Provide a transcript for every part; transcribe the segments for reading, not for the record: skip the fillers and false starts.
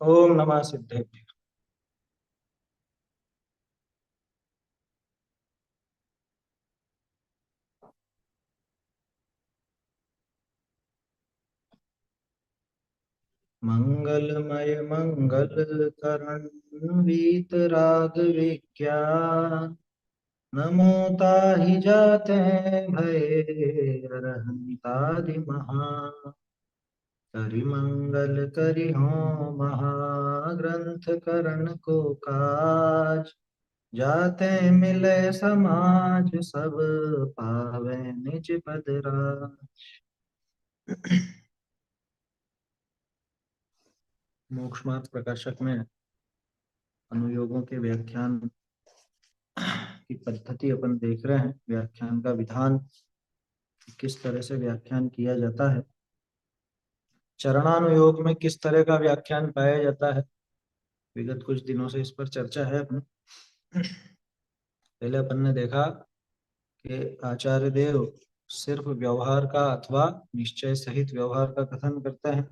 ओम नमः सिद्धेभ्य। मंगलमय मंगल करण वीतराग विज्ञान नमो ताहि जाते भय रहंतादि महा करि मंगल करि हो महाग्रंथ करण को काज जाते मिले समाज सब पावे निज पद राज। मोक्ष मार्ग प्रकाशक में अनुयोगों के व्याख्यान की पद्धति अपन देख रहे हैं। व्याख्यान का विधान किस तरह से व्याख्यान किया जाता है, चरणानुयोग में किस तरह का व्याख्यान पाया जाता है। विगत कुछ दिनों से इस पर चर्चा है अपनी। पहले अपन ने देखा कि आचार्य देव सिर्फ व्यवहार का अथवा निश्चय सहित व्यवहार का कथन करते हैं।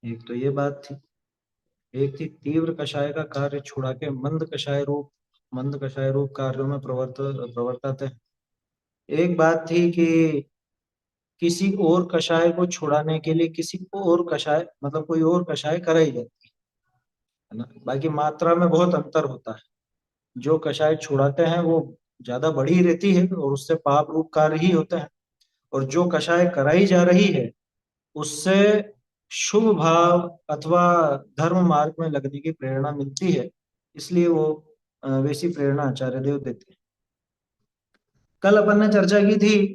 एक तो ये बात थी। एक थी तीव्र कषाय का कार्य छुड़ा के मंद कषाय रूप कार्यों में प्रवर्तते हैं। एक बात थी कि किसी और कषाय को छुड़ाने के लिए किसी को और कषाय मतलब कोई और कषाय कराई जाती है ना। बाकी मात्रा में बहुत अंतर होता है। जो कषाय छुड़ाते हैं वो ज्यादा बड़ी रहती है और उससे पाप रूप कार्य ही होते हैं, और जो कषाय कराई जा रही है उससे शुभ भाव अथवा धर्म मार्ग में लगने की प्रेरणा मिलती है। इसलिए वो वैसी प्रेरणा आचार्य देव देते हैं। कल अपन ने चर्चा की थी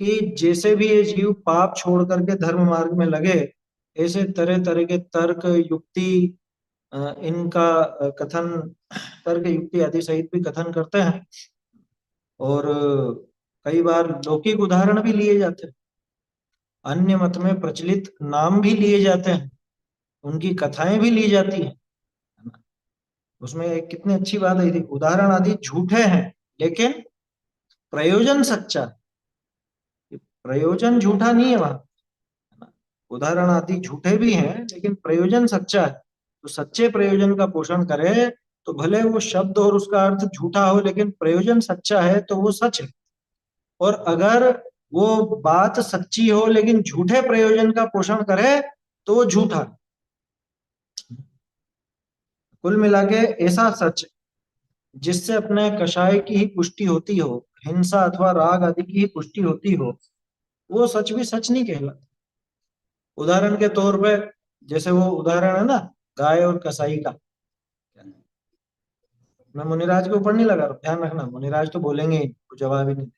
कि जैसे भी ये जीव पाप छोड़ करके धर्म मार्ग में लगे, ऐसे तरह तरह के तर्क युक्ति इनका कथन, तर्क युक्ति आदि सहित भी कथन करते हैं। और कई बार लौकिक उदाहरण भी लिए जाते हैं, अन्य मत में प्रचलित नाम भी लिए जाते हैं, उनकी कथाएं भी ली जाती हैं। उसमें एक कितनी अच्छी बात आई थी, उदाहरण आदि झूठे हैं लेकिन प्रयोजन सच्चा है। प्रयोजन झूठा नहीं है वहां। उदाहरण आदि झूठे भी हैं लेकिन प्रयोजन सच्चा है। तो सच्चे प्रयोजन का पोषण करे तो भले वो शब्द और उसका अर्थ झूठा हो, लेकिन प्रयोजन सच्चा है तो वो सच है। और अगर वो बात सच्ची हो लेकिन झूठे प्रयोजन का पोषण करे तो वो झूठा है। कुल मिला के ऐसा सच जिससे अपने कषाय की ही पुष्टि होती हो, हिंसा अथवा राग आदि की ही पुष्टि होती हो, वो सच भी सच नहीं कहलाता। उदाहरण के तौर पे जैसे वो उदाहरण है ना, गाय और कसाई का। मैं मुनिराज के ऊपर नहीं लगा रहा, ध्यान रखना, मुनिराज तो बोलेंगे ही, कुछ जवाब ही नहीं देंगे।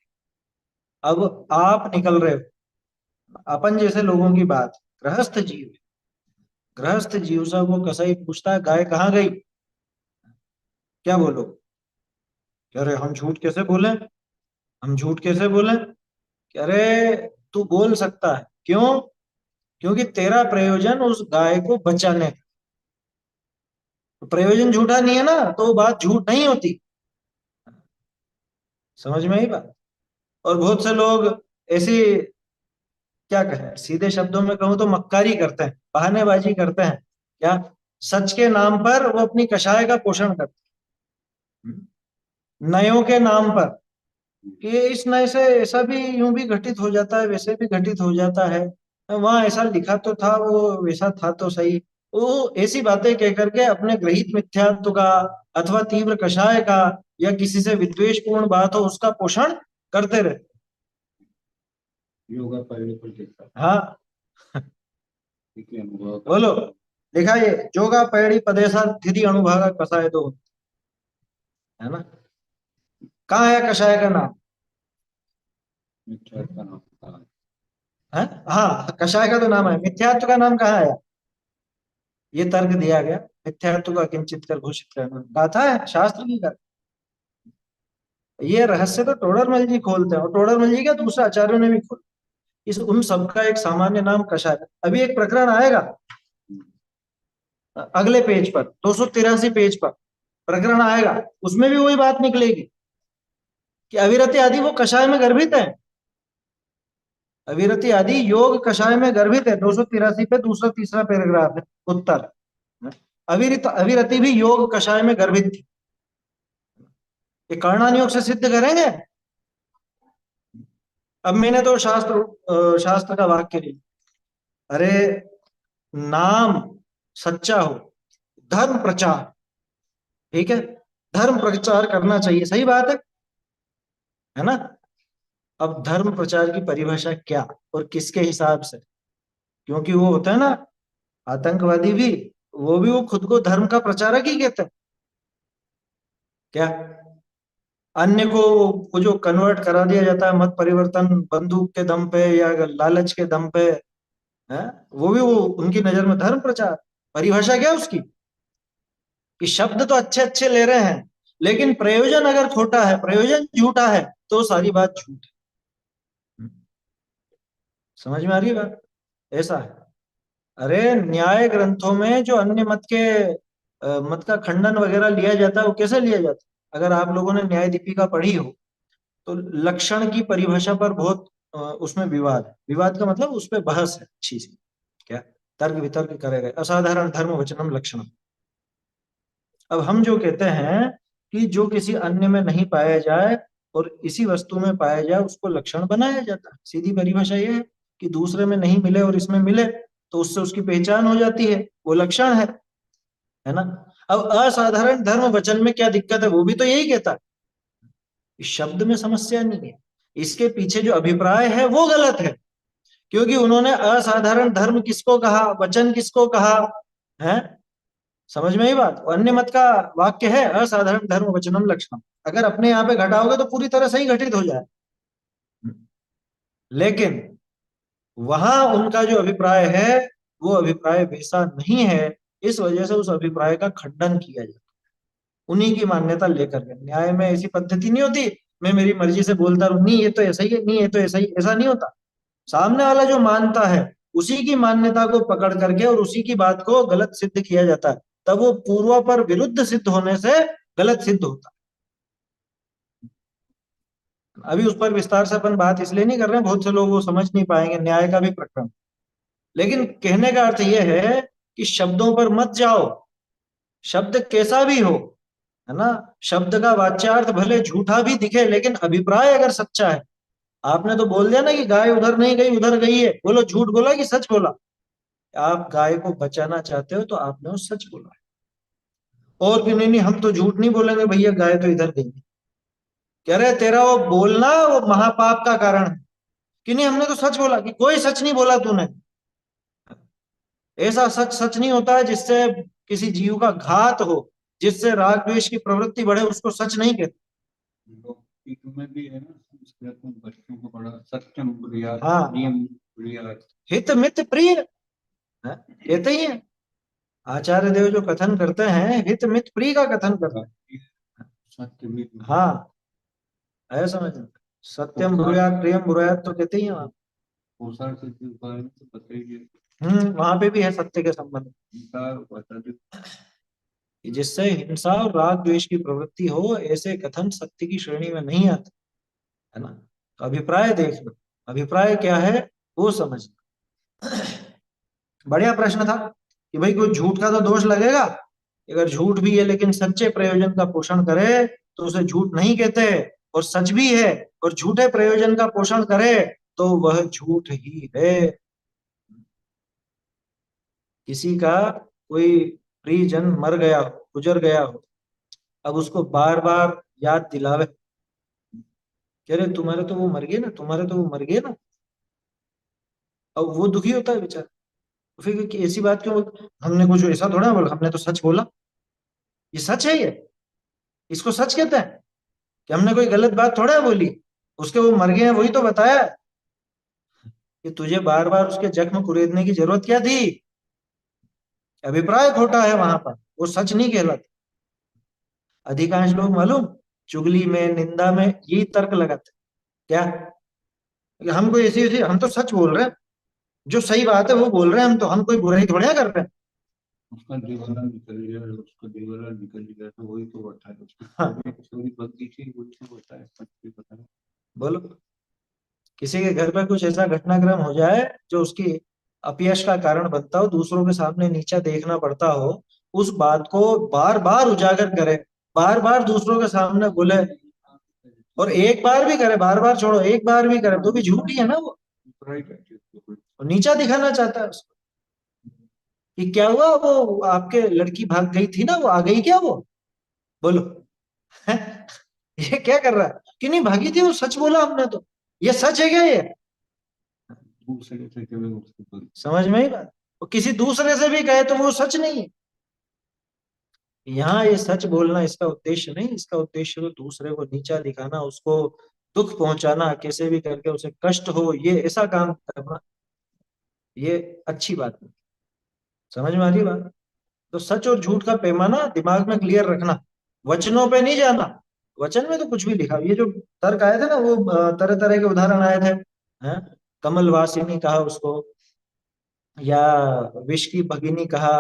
अब आप निकल रहे हो, अपन जैसे लोगों की बात, गृहस्थ जीव, गृहस्थ जीव से वो कसाई पूछता है गाय कहाँ गई, क्या बोलो? कह रहे हम झूठ कैसे बोले, हम झूठ कैसे बोले? कह रहे तू बोल सकता है, क्यों? क्योंकि तेरा प्रयोजन उस गाय को बचाने का। तो प्रयोजन झूठा नहीं है ना, तो वो बात झूठ नहीं होती। समझ में आई बात? और बहुत से लोग ऐसी, क्या कहें, सीधे शब्दों में कहूं तो मक्कारी करते हैं, बहानेबाजी करते हैं। क्या? सच के नाम पर वो अपनी कषाय का पोषण करते हैं, नयों के नाम पर, कि इस नए से ऐसा भी यूं भी घटित हो जाता है, वैसे भी घटित हो जाता है, वहां ऐसा लिखा तो था, वो वैसा था तो सही। वो ऐसी बातें कह करके अपने ग्रहित मिथ्यात्व का अथवा तीव्र कषाय का या किसी से विद्वेषपूर्ण बात हो उसका पोषण करते रहते। योगा परिणित, हाँ बोलो, देखा ये जोगा पैड़ी पदेसा थिति अणुभागा कषाय दो, है ना? कहाँ है कषाय का नाम? मिथ्यात्व का नाम है। हाँ, कषाय का तो नाम है, मिथ्यात्व का नाम कहाँ आया? ये तर्क दिया गया, मिथ्यात्व का किंचित कर घोषित करना, गाथा है शास्त्र की गाथा। ये रहस्य तो टोडरमल जी खोलते हैं, और टोडरमल जी क्या, दूसरे आचार्यों ने भी खोला। इस उन सबका एक सामान्य नाम कषाय है। अभी एक प्रकरण आएगा अगले पेज पर, 283 पेज पर प्रकरण आएगा, उसमें भी वही बात निकलेगी कि अविरति आदि वो कषाय में गर्भित है। अविरति आदि योग कषाय में गर्भित है। 283 पे दूसरा तीसरा पैराग्राफ है उत्तर। अविरति भी योग कषाय में गर्भित थी। ये कर्णान योग से सिद्ध करेंगे। अब मैंने तो शास्त्र का वाक्य लिया। अरे, नाम सच्चा हो, धर्म प्रचार, ठीक है, धर्म प्रचार करना चाहिए, सही बात है ना। अब धर्म प्रचार की परिभाषा क्या और किसके हिसाब से? क्योंकि वो होता है ना आतंकवादी भी, वो खुद को धर्म का प्रचारक ही कहते हैं। क्या अन्य को जो कन्वर्ट करा दिया जाता है, मत परिवर्तन बंदूक के दम पे या लालच के दम पे, है, वो उनकी नजर में धर्म प्रचार। परिभाषा क्या है उसकी? कि शब्द तो अच्छे अच्छे ले रहे हैं, लेकिन प्रयोजन अगर खोटा है, प्रयोजन झूठा है, तो सारी बात झूठ है। समझ में आ रही है बात? ऐसा है। अरे, न्याय ग्रंथों में जो अन्य मत के मत का खंडन वगैरह लिया जाता है, वो कैसे लिया जाता है? अगर आप लोगों ने न्याय दीपिका पढ़ी हो, तो लक्षण की परिभाषा पर बहुत उसमें विवाद है। विवाद का मतलब उस पर बहस है अच्छी सी। क्या तर्क वितर्क करे गए, असाधारण धर्म वचनम लक्षणम। अब हम जो कहते हैं कि जो किसी अन्य में नहीं पाया जाए और इसी वस्तु में पाया जाए, उसको लक्षण बनाया जाता है। सीधी परिभाषा ये है कि दूसरे में नहीं मिले और इसमें मिले, तो उससे उसकी पहचान हो जाती है, वो लक्षण है ना। अब असाधारण धर्म वचन में क्या दिक्कत है? वो भी तो यही कहता है। इस शब्द में समस्या नहीं है, इसके पीछे जो अभिप्राय है वो गलत है। क्योंकि उन्होंने असाधारण धर्म किसको कहा, वचन किसको कहा है? समझ में ही बात? अन्य मत का वाक्य है असाधारण धर्म वचनम लक्षणम। अगर अपने यहाँ पे घटाओगे तो पूरी तरह सही घटित हो जाए, लेकिन वहां उनका जो अभिप्राय है, वो अभिप्राय वैसा नहीं है। इस वजह से उस अभिप्राय का खंडन किया जाता है उन्हीं की मान्यता लेकर के। न्याय में ऐसी पद्धति नहीं होती मैं मेरी मर्जी से बोलता रहूं, नहीं ये तो ऐसा ही है, नहीं ये तो ऐसा ही, ऐसा नहीं होता। सामने वाला जो मानता है, उसी की मान्यता को पकड़ करके और उसी की बात को गलत सिद्ध किया जाता है। तब वो पूर्वा पर विरुद्ध सिद्ध होने से गलत सिद्ध होता है। अभी उस पर विस्तार से अपन बात इसलिए नहीं कर रहे हैं, बहुत से लोग वो समझ नहीं पाएंगे, न्याय का भी प्रकरण। लेकिन कहने का अर्थ यह है कि शब्दों पर मत जाओ, शब्द कैसा भी हो, है ना। शब्द का वाच्यार्थ भले झूठा भी दिखे, लेकिन अभिप्राय अगर सच्चा है। आपने तो बोल दिया ना कि गाय उधर नहीं गई उधर गई है, बोलो झूठ बोला कि सच बोला? आप गाय को बचाना चाहते हो तो आपने वो सच बोला है। और कि नहीं नहीं हम तो झूठ नहीं बोलेंगे भैया, गाय तो इधर गई। कह रहे तेरा वो बोलना वो महापाप का कारण है। कि नहीं हमने तो सच बोला, कि कोई सच नहीं बोला तूने। ऐसा सच सच नहीं होता है जिससे किसी जीव का घात हो, जिससे राग द्वेष की प्रवृत्ति बढ़े, उसको सच नहीं कहते। में भी है ना, बच्चों को बड़ा सत्यम ब्रूयात्, हाँ, नियम ब्रूयात्, हित मित प्रिय कहते ही है। आचार्य देव जो कथन करते हैं, हित मित प्रिय का कथन करते हैं। सत्य में हाँ, है समझ में। सत्यम ब्रूयात् प्रियम ब्रूयात् तो कहते ही हैं वहाँ। पोषण से बारे में तो बताइए। वहां पे भी है सत्य के संबंध कि जिससे हिंसा और राग द्वेष की प्रवृत्ति हो, ऐसे कथन सत्य की श्रेणी में नहीं आते, है ना। तो अभिप्राय देख लो, अभिप्राय क्या है वो समझना। बढ़िया प्रश्न था कि भाई कोई झूठ का तो दोष लगेगा। अगर झूठ भी है लेकिन सच्चे प्रयोजन का पोषण करे तो उसे झूठ नहीं कहते, और सच भी है और झूठे प्रयोजन का पोषण करे तो वह झूठ ही है। किसी का कोई प्रियजन मर गया हो, गुजर गया हो, अब उसको बार बार याद दिलावे, कह रहे तुम्हारे तो वो मर गए ना, तुम्हारे तो वो मर गए ना। अब वो दुखी होता है बेचारा। तो फिर कि ऐसी बात क्यों हमने कुछ ऐसा थोड़ा बोला, हमने तो सच बोला। ये सच है, ये इसको सच कहते हैं कि हमने कोई गलत बात थोड़ा बोली। उसके वो मर गए हैं वही तो बताया कि तुझे बार बार उसके जख्म कुरेदने की जरूरत क्या थी। अभिप्राय खोटा है वहां पर, वो सच नहीं कहलाता। अधिकांश लोग मालूम चुगली में निंदा में यही तर्क लगाते हैं। क्या कि हम कोई ऐसी ऐसी, हम तो सच बोल रहे हैं, जो सही बात है वो बोल रहे हैं, हम कोई बुराई थोड़ा कर रहे हैं। उसका दीवाला निकल गया, उसका दीवाला निकल गया तो वही तो बताया हाँ, उसकी बदली थी, वही तो बताया, सच भी बताया। बोलो किसी के घर पर कुछ ऐसा घटनाक्रम हो जाए जो उसकी अपयश का कारण बनता हो, दूसरों के सामने नीचा देखना पड़ता हो, उस बात को बार बार उजागर करे, बार बार दूसरों के सामने बोले, और एक बार भी करे, बार बार छोड़ो, एक बार भी करे तो भी झूठ ही है ना वो। और नीचा दिखाना चाहता है उसको कि क्या हुआ, वो आपके लड़की भाग गई थी ना, वो आ गई क्या वो, बोलो। हैं? ये क्या कर रहा है कि नहीं भागी थी, वो सच बोला हमने तो, ये सच है क्या ये, समझ में ही बात। वो किसी दूसरे से भी कहे तो वो सच नहीं है। यहाँ ये सच बोलना इसका उद्देश्य नहीं, इसका उद्देश्य तो दूसरे को नीचा दिखाना, उसको दुख पहुंचाना, कैसे भी करके उसे कष्ट हो, ये ऐसा काम करना, ये अच्छी बात नहीं। समझ में आ रही बात। तो सच और झूठ का पैमाना दिमाग में क्लियर रखना, वचनों पे नहीं जाना। वचन में तो कुछ भी लिखा, ये जो तर्क आए थे ना, वो तरह तरह के उदाहरण आए थे, हैं? कमलवासिनी कहा उसको, या विष की भगिनी कहा,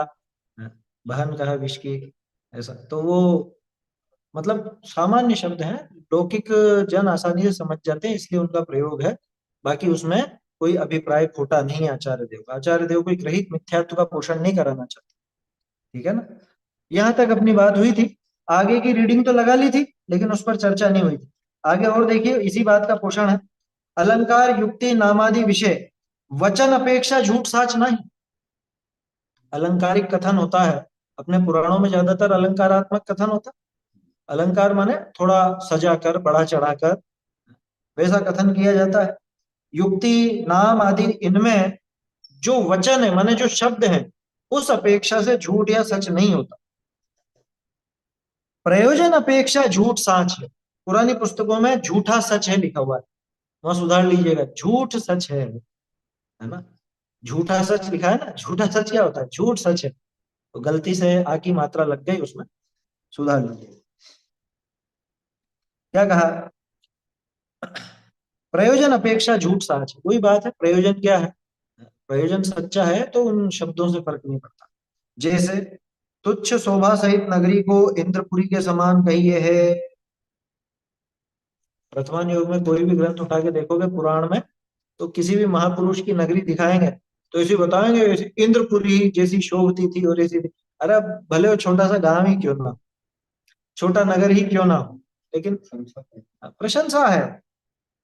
बहन कहा विष की, ऐसा तो वो मतलब सामान्य शब्द हैं, लौकिक जन आसानी से समझ जाते हैं, इसलिए उनका प्रयोग है। बाकी उसमें कोई अभिप्राय खोटा नहीं है आचार्य देव का। आचार्य देव कोई ग्रहित मिथ्यात्व का पोषण नहीं कराना चाहते। ठीक है ना। यहाँ तक अपनी बात हुई थी, आगे की रीडिंग तो लगा ली थी, लेकिन उस पर चर्चा नहीं हुई थी। आगे और देखिए, इसी बात का पोषण है। अलंकार युक्ति नामादि विषय वचन अपेक्षा झूठ साच नहीं। अलंकारिक कथन होता है, अपने पुराणों में ज्यादातर अलंकारात्मक कथन होता है। अलंकार माने थोड़ा सजा कर, बढ़ा चढ़ा कर, वैसा कथन किया जाता है। युक्ति नाम आदि इनमें जो वचन है माने जो शब्द है, उस अपेक्षा से झूठ या सच नहीं होता। प्रयोजन अपेक्षा झूठ साच है। पुरानी पुस्तकों में झूठा सच है लिखा हुआ है, वहां सुधार लीजिएगा, झूठ सच है ना। झूठा सच लिखा है ना, झूठा सच क्या होता है, झूठ सच है, तो गलती से आ की मात्रा लग गई उसमें, सुधार लीजिए। क्या कहा, प्रयोजन अपेक्षा झूठ साच है, वही बात है, प्रयोजन क्या है, प्रयोजन सच्चा है तो उन शब्दों से फर्क नहीं पड़ता। जैसे तुच्छ शोभा सहित नगरी को इंद्रपुरी के समान कहिए है। वर्तमान युग में कोई भी ग्रंथ उठा के देखोगे पुराण में, तो किसी भी महापुरुष की नगरी दिखाएंगे तो ऐसे बताएंगे ऐसे इंद्रपुरी जैसी शोभती थी और ऐसी थी। अरे भले वो छोटा सा गांव ही क्यों ना हो, छोटा नगर ही क्यों ना हो, लेकिन प्रशंसा है,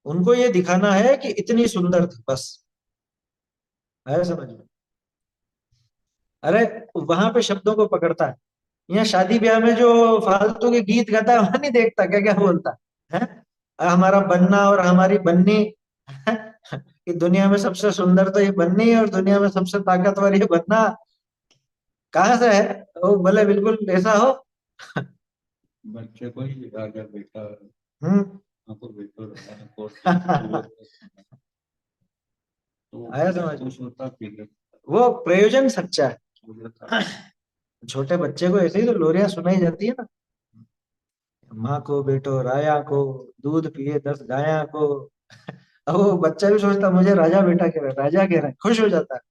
उनको ये दिखाना है कि इतनी सुंदर थी बस, है समझ में। अरे वहां पे शब्दों को पकड़ता है, यहाँ शादी ब्याह में जो फालतू के गीत गाता है वहां नहीं देखता क्या क्या बोलता है, हमारा बन्ना और हमारी बन्नी, कि दुनिया में सबसे सुंदर तो ये बन्नी है और दुनिया में सबसे ताकतवर ये बन्ना, कहाँ से है वो, भले बिल्कुल ऐसा हो। बच्चे को ही राजा बेटा, हम्म। आपको बेटो रहा, तो आया समझ में? खुश होता फिर वो प्रयोजन सच्चा था। है। छोटे बच्चे को ऐसे ही तो लोरियां सुनाई जाती है ना, माँ को बेटो राया को, दूध पिए 10 गाया को। अब वो बच्चा भी सोचता मुझे राजा बेटा कह रहा है, राजा कह रहा है, खुश हो जाता है,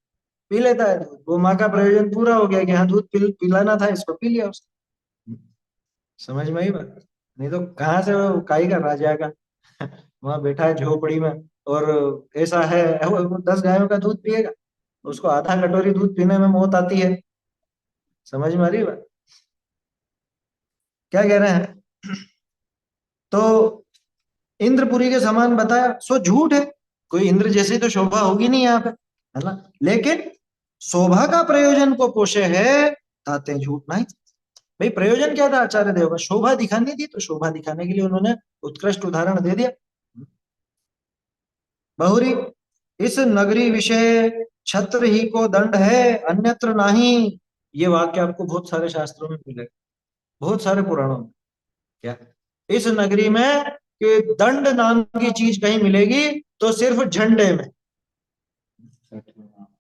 पी लेता है दूध, वो माँ का प्रयोजन पूरा हो गया कि हाँ दूध पिलाना था इसको, पी लिया उसने। समझ में आई बात। नहीं तो कहाँ से वो काई का राजा का, वहां बैठा है झोपड़ी में, और ऐसा है वो 10 गायों का दूध पिएगा, उसको आधा कटोरी दूध पीने में मौत आती है। समझ में आ रही बात, क्या कह रहे हैं। तो इंद्रपुरी के समान बताया, सो झूठ है, कोई इंद्र जैसी तो शोभा होगी नहीं यहाँ पे, है ना। लेकिन शोभा का प्रयोजन को पोषे है, ताते झूठ नहीं। भाई प्रयोजन क्या था आचार्य देव का, शोभा दिखानी थी, तो शोभा दिखाने के लिए उन्होंने उत्कृष्ट उदाहरण दे दिया। बहुरी इस नगरी विषय छत्र ही को दंड है अन्यत्र नहीं। ये वाक्य आपको बहुत सारे शास्त्रों में मिलेगा, बहुत सारे पुराणों में। क्या, इस नगरी में कि दंड नाम की चीज कहीं मिलेगी तो सिर्फ झंडे में,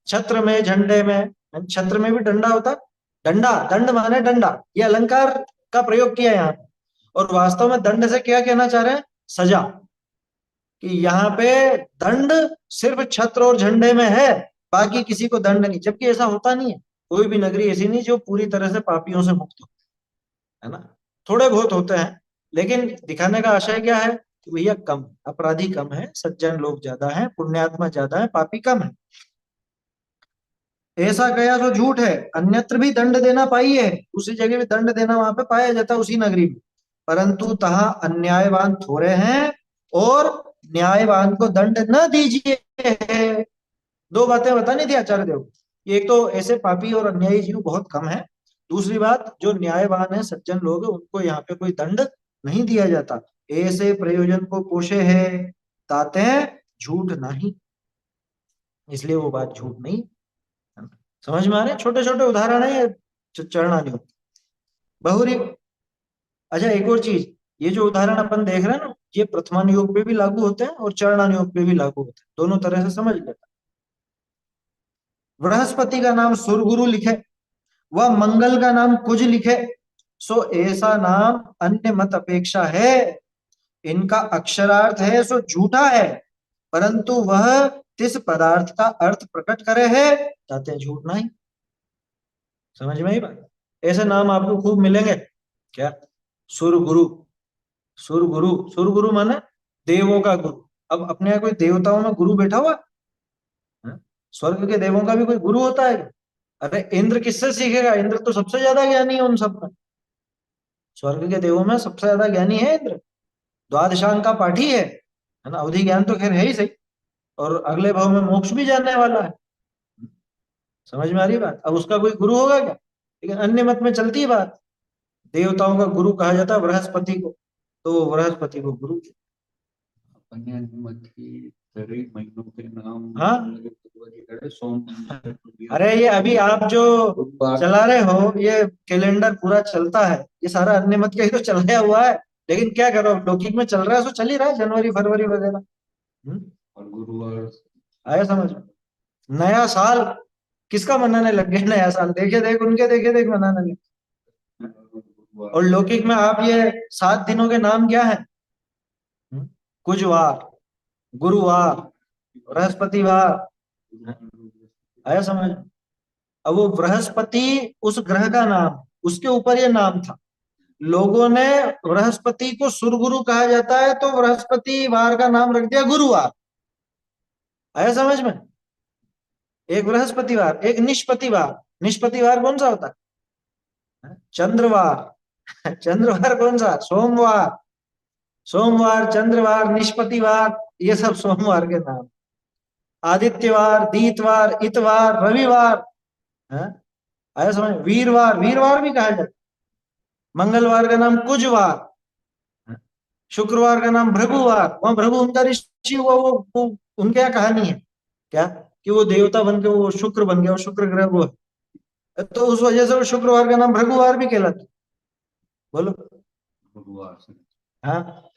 छत्र में, झंडे में, छत्र में भी डंडा होता है, डंडा, दंड माने डंडा, ये अलंकार का प्रयोग किया यहाँ पे। और वास्तव में दंड से क्या कहना चाह रहे हैं, सजा, कि यहाँ पे दंड सिर्फ छत्र और झंडे में है, बाकी किसी को दंड नहीं, जबकि ऐसा होता नहीं है। कोई भी नगरी ऐसी नहीं जो पूरी तरह से पापियों से मुक्त हो, है ना। थोड़े बहुत होते हैं, लेकिन दिखाने का आशय क्या है कि भैया कम अपराधी कम है, सज्जन लोग ज्यादा हैं, पुण्यात्मा ज्यादा है, पापी कम है। ऐसा कया तो झूठ है, अन्यत्र भी दंड देना पाइए, उसी जगह भी दंड देना वहां पे पाया जाता है उसी नगरी में, परंतु तहा अन्यायवान थोड़े हैं और न्यायवान को दंड न दीजिए। दो बातें बतानी थी आचार्य देव को। एक तो ऐसे पापी और अन्यायी जीव बहुत कम है, दूसरी बात जो न्यायवान है सज्जन लोग उनको यहाँ पे कोई दंड नहीं दिया जाता। ऐसे प्रयोजन को पोषे है ताते झूठ नहीं, इसलिए वो बात झूठ नहीं। समझ में आ रहे, छोटे छोटे उदाहरण है ये चरणानियों बहुरी। अच्छा एक और चीज, ये जो उदाहरण अपन देख रहे हैं ना, ये प्रथमान योग पे भी लागू होते हैं और चरणान योग पे भी लागू होते हैं, दोनों तरह से समझ लेना। बृहस्पति का नाम सुरगुरु लिखे व मंगल का नाम कुज लिखे, सो ऐसा नाम अन्य मत अपेक्षा है, इनका अक्षरार्थ है सो झूठा है, परंतु वह तिस पदार्थ का अर्थ प्रकट करे है, कहते हैं झूठ नहीं। समझ में आई बात। ऐसे नाम आपको खूब मिलेंगे। क्या? सुरगुरु, सुरगुरु, सुरगुरु माने देवों का गुरु। अब अपने यहाँ कोई देवताओं में गुरु बैठा हुआ है? स्वर्ग के देवों का भी कोई गुरु होता है क्या? अरे इंद्र किससे सीखेगा? इंद्र तो सबसे ज्यादा ज्ञानी है उन सब में। स्वर्ग के देवों में सबसे ज्यादा ज्ञानी है इंद्र, द्वादशांग का पाठी है ना। अवधि ज्ञान तो खैर है ही सही, और अगले भाव में मोक्ष भी जाने वाला है। समझ में आ रही बात। अब उसका कोई गुरु होगा क्या? लेकिन अन्य मत में चलती है बात, देवताओं का गुरु कहा जाता है बृहस्पति को, तो वो बृहस्पति को गुरु। अपने अनुमति तेरे महीनों के नाम हाँ, करे सोम अरे ये अभी आप जो बुधवार। चला रहे हो ये कैलेंडर पूरा चलता है, ये सारा अन्य मत का ही तो चलाया हुआ है। लेकिन क्या करो, लौकिक में चल रहा है सो चल ही रहा है, जनवरी फरवरी वगैरह। और गुरुवार। आया समझ में। नया साल किसका मनाने लग गए? नया साल देखे देख उनके, देखे देख मनाने लगे। और गुरुवार। लौकिक में आप ये 7 दिनों के नाम क्या है? कुजवार, गुरुवार, बृहस्पतिवार। आया समझ। अब वो बृहस्पति उस ग्रह का नाम, उसके ऊपर ये नाम था। लोगों ने बृहस्पति को सुरगुरु कहा जाता है तो बृहस्पति वार का नाम रख दिया गुरुवार। आया समझ में। एक बृहस्पतिवार, एक निष्पतिवार। निष्पतिवार कौन सा होता है? चंद्रवार। चंद्रवार कौन सा? सोमवार। सोमवार, चंद्रवार, निष्पतिवार, ये सब सोमवार के नाम। आदित्यवार, दीतवार, इतवार, रविवार। है? आया समझ। वीरवार, वीरवार भी कहा जाता है। मंगलवार का नाम कुजवार, शुक्रवार का नाम भृगुवार। वहां भृगु उनका ऋषि हुआ, वो उनके यहाँ कहानी है क्या कि वो देवता बन के वो शुक्र बन गया, वो शुक्र ग्रह वो है, तो उस वजह से वो शुक्रवार का नाम भृगुवार भी कहलाता है। बोलो। गुरुवार से। हाँ।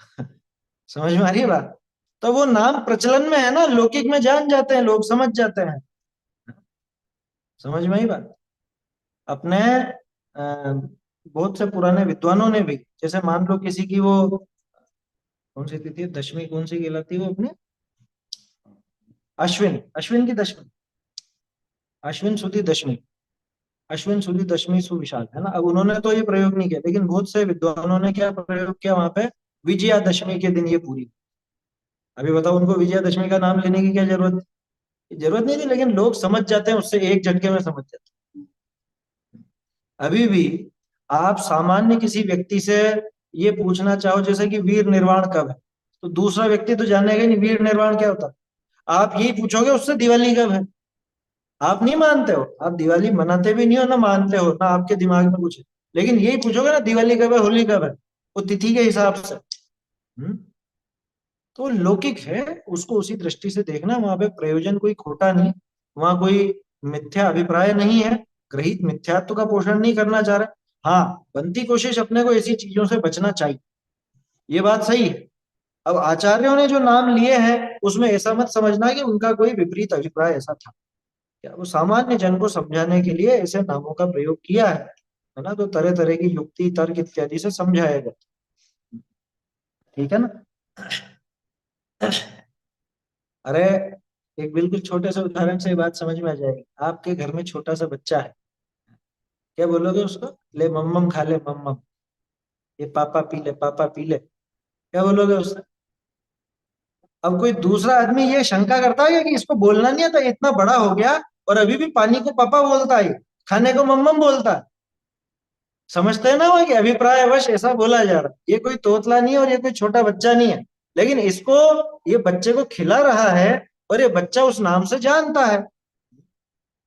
समझ में आ रही है बात। तो वो नाम प्रचलन में है ना, लौकिक में जान जाते हैं लोग, समझ जाते हैं। समझ में आई बात। अपने बहुत से पुराने विद्वानों ने भी, जैसे मान लो किसी की वो कौन सी तिथि है, दशमी कौन सी कहलाती है वो अपने, अश्विन, अश्विन की दशमी, अश्विन सुदी दशमी, अश्विन सुदी दशमी सुविशाल, है ना। अब उन्होंने तो ये प्रयोग नहीं किया, लेकिन बहुत से विद्वानों ने क्या प्रयोग किया वहां पे, विजयादशमी के दिन ये पूरी। अभी बताओ उनको विजयादशमी का नाम लेने की क्या जरूरत, जरूरत नहीं थी, लेकिन लोग समझ जाते हैं उससे, एक झटके में समझ जाते हैं। अभी भी आप सामान्य किसी व्यक्ति से ये पूछना चाहो जैसे कि वीर निर्वाण कब है, तो दूसरा व्यक्ति तो जानेगा ही नहीं वीर निर्वाण क्या होता है। आप यही पूछोगे उससे दिवाली कब है, आप नहीं मानते हो, आप दिवाली मनाते भी नहीं हो ना मानते हो ना, आपके दिमाग में कुछ है। लेकिन यही पूछोगे ना दिवाली कब है, होली कब है, वो तिथि के हिसाब से। तो लौकिक है, उसको उसी दृष्टि से देखना, वहां पे प्रयोजन कोई खोटा नहीं, वहां कोई मिथ्या अभिप्राय नहीं है, ग्रहित मिथ्यात्व का पोषण नहीं करना चाह रहे। हाँ, बनती कोशिश अपने को ऐसी चीजों से बचना चाहिए, ये बात सही है। अब आचार्यों ने जो नाम लिए हैं उसमें ऐसा मत समझना कि उनका कोई विपरीत अभिप्राय ऐसा था, क्या वो सामान्य जन को समझाने के लिए ऐसे नामों का प्रयोग किया है ना। तो तरह तरह की युक्ति तर्क इत्यादि से समझाया गया। ठीक है ना। अरे एक बिल्कुल छोटे से उदाहरण से ये बात समझ में आ जाएगी। आपके घर में छोटा सा बच्चा है, क्या बोलोगे उसको? ले मम्मम खा ले मम्मम, ये पापा पी ले, पापा पी ले, क्या बोलोगे उससे? अब कोई दूसरा आदमी ये शंका करता है कि इसको बोलना नहीं आता, इतना बड़ा हो गया, और अभी भी पानी को पापा बोलता है, खाने को मम्मम बोलता है। समझते हैं ना वो कि अभिप्रायवश ऐसा बोला जा रहा है, ये कोई तोतला नहीं है और ये कोई छोटा बच्चा नहीं है, लेकिन इसको, ये बच्चे को खिला रहा है और ये बच्चा उस नाम से जानता है।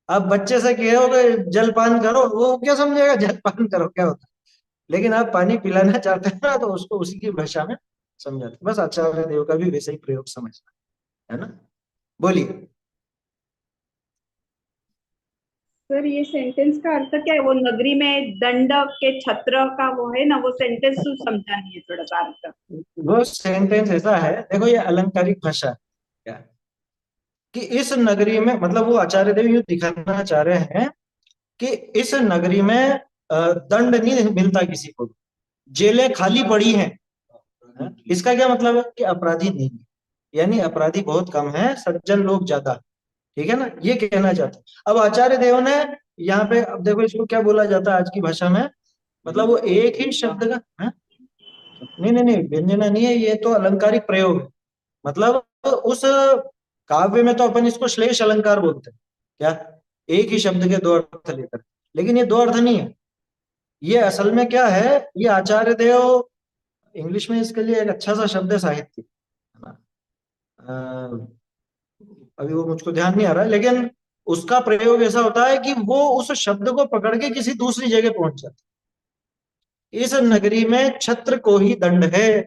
आप बच्चे से कहोगे जलपान करो, वो क्या समझेगा जलपान करो क्या होता है, लेकिन आप पानी पिलाना चाहते हैं ना तो उसको उसी की भाषा में समझाते हैं। बस आचार्य देव का भी वैसे ही प्रयोग समझना है ना। बोलिए। सर ये सेंटेंस का अर्थ क्या है? वो नगरी में दंड के छत्र का वो है ना, वो सेंटेंस तो समझा नहीं है थोड़ा सा अर्थ। वो सेंटेंस ऐसा है, देखो ये अलंकारिक भाषा है क्या, कि इस नगरी में, मतलब वो आचार्य देव ये दिखाना चाह रहे हैं कि इस नगरी में दंड नहीं मिलता किसी को, जेलें खाली पड़ी हैं। इसका क्या मतलब है कि अपराधी नहीं है, यानी अपराधी बहुत कम है, सज्जन लोग ज्यादा। ठीक है ना, ये कहना चाहते हैं। अब आचार्य देव ने यहाँ पे, अब देखो इसको क्या बोला जाता है आज की भाषा में, मतलब वो एक ही शब्द का है? नहीं नहीं नहीं, व्यंजना नहीं है, ये तो अलंकारिक प्रयोग है। मतलब उस काव्य में तो अपन इसको श्लेष अलंकार बोलते हैं क्या, एक ही शब्द के दो अर्थ लेकर, लेकिन ये दो अर्थ नहीं है। ये असल में क्या है, ये आचार्य देव, इंग्लिश में इसके लिए एक अच्छा सा शब्द है साहित्य, है ना। अभी वो मुझको ध्यान नहीं आ रहा है, लेकिन उसका प्रयोग ऐसा होता है कि वो उस शब्द को पकड़ के किसी दूसरी जगह पहुंच जाता है। इस नगरी में छत्र को ही दंड है,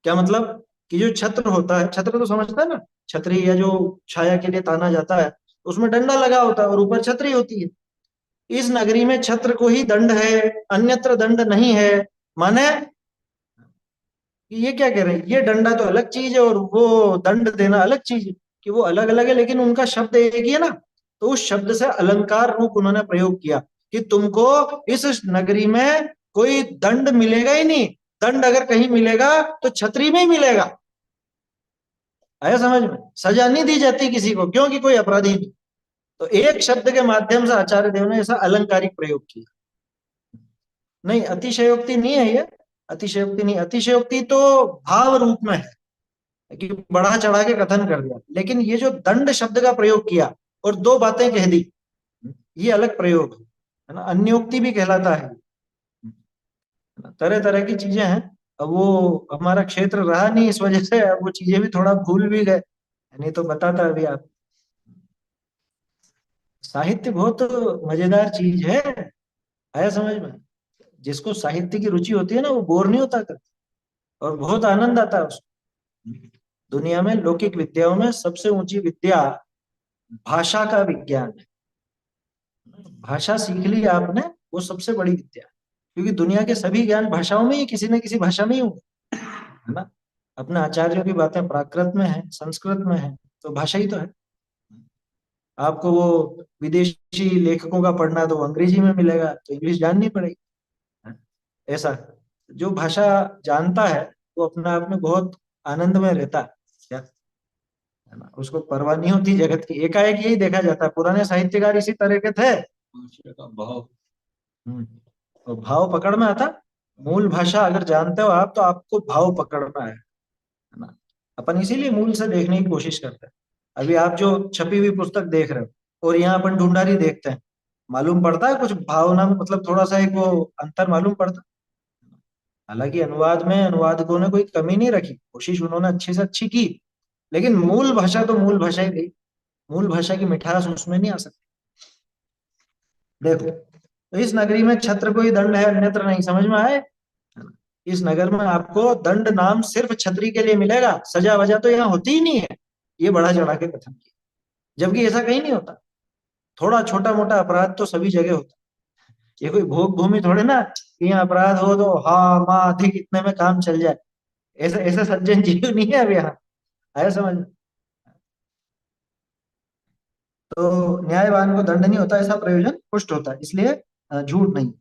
क्या मतलब, कि जो छत्र होता है, छत्र तो समझता है ना, छतरी या जो छाया के लिए ताना जाता है, उसमें डंडा लगा होता है और ऊपर छतरी होती है। इस नगरी में छत्र को ही दंड है, अन्यत्र दंड नहीं है। माने कि ये क्या कह रहे हैं, ये डंडा तो अलग चीज है और वो दंड देना अलग चीज है, कि वो अलग अलग है लेकिन उनका शब्द एक ही है ना। तो उस शब्द से अलंकार रूप उन्होंने प्रयोग किया कि तुमको इस नगरी में कोई दंड मिलेगा ही नहीं, दंड अगर कहीं मिलेगा तो छतरी में ही मिलेगा। आया समझ में, सजा नहीं दी जाती किसी को, क्योंकि कोई अपराधी नहीं। तो एक शब्द के माध्यम से आचार्य देव ने ऐसा अलंकारिक प्रयोग किया। नहीं अतिशयोक्ति नहीं है ये, अतिशयोक्ति नहीं, अतिशयोक्ति तो भाव रूप में है कि बढ़ा चढ़ा के कथन कर दिया, लेकिन ये जो दंड शब्द का प्रयोग किया और दो बातें कह दी, ये अलग प्रयोग है ना, अन्योक्ति भी कहलाता है। तरह तरह की चीजें हैं। अब वो हमारा क्षेत्र रहा नहीं, इस वजह से अब वो चीजें भी थोड़ा भूल भी गए, नहीं तो बताता अभी आप। साहित्य बहुत मजेदार चीज है, आया समझ में। जिसको साहित्य की रुचि होती है ना, वो बोर नहीं होता कर, और बहुत आनंद आता है उसको। दुनिया में लौकिक विद्याओं में सबसे ऊंची विद्या भाषा का विज्ञान है। भाषा सीख ली आपने, वो सबसे बड़ी विद्या है। क्योंकि दुनिया के सभी ज्ञान भाषाओं में ही, किसी न किसी भाषा में ही होंगे, है ना। अपने आचार्यों की बातें प्राकृत में है, संस्कृत में है, तो भाषा ही तो है। आपको वो विदेशी लेखकों का पढ़ना तो वो अंग्रेजी में मिलेगा, तो इंग्लिश जाननी पड़ेगी, है। ऐसा जो भाषा जानता है वो अपने आप में बहुत आनंद में रहता है, क्या, है ना। उसको परवाह नहीं होती जगत की, एकाएक यही देखा जाता है, पुराने साहित्यकार इसी तरह के थे। भाषा का भाव। तो भाव पकड़ में आता, मूल भाषा अगर जानते हो आप तो आपको भाव पकड़ना है ना। अपन इसीलिए मूल से देखने की कोशिश करते हैं। अभी आप जो छपी हुई पुस्तक देख रहे हो और यहाँ अपन ढूंढारी देखते हैं, मालूम पड़ता है कुछ भावना में, मतलब थोड़ा सा एक वो अंतर मालूम पड़ता है। हालांकि अनुवाद में अनुवादकों ने कोई कमी नहीं रखी, कोशिश उन्होंने अच्छी से अच्छी की, लेकिन मूल भाषा तो मूल भाषा ही रही। मूल भाषा की मिठास उसमें नहीं आ सकती। देखो, तो इस नगरी में छत्र कोई दंड है अन्यत्र नहीं, समझ में आए। इस नगर में आपको दंड नाम सिर्फ छतरी के लिए मिलेगा, सजा वजा तो यहाँ होती ही नहीं है। ये बढ़ा चढ़ा के कथन किया, जबकि ऐसा कहीं नहीं होता। थोड़ा छोटा मोटा अपराध तो सभी जगह होता है, ये कोई भोग भूमि थोड़े ना कि यहाँ अपराध हो तो हाँ माँ अधिक इतने में काम चल जाए। ऐसे ऐसे सज्जन जीव नहीं है अब यहाँ, आया समझ में? तो न्यायवान को दंड नहीं होता, ऐसा प्रयोजन पुष्ट होता है, इसलिए झूठ नहीं।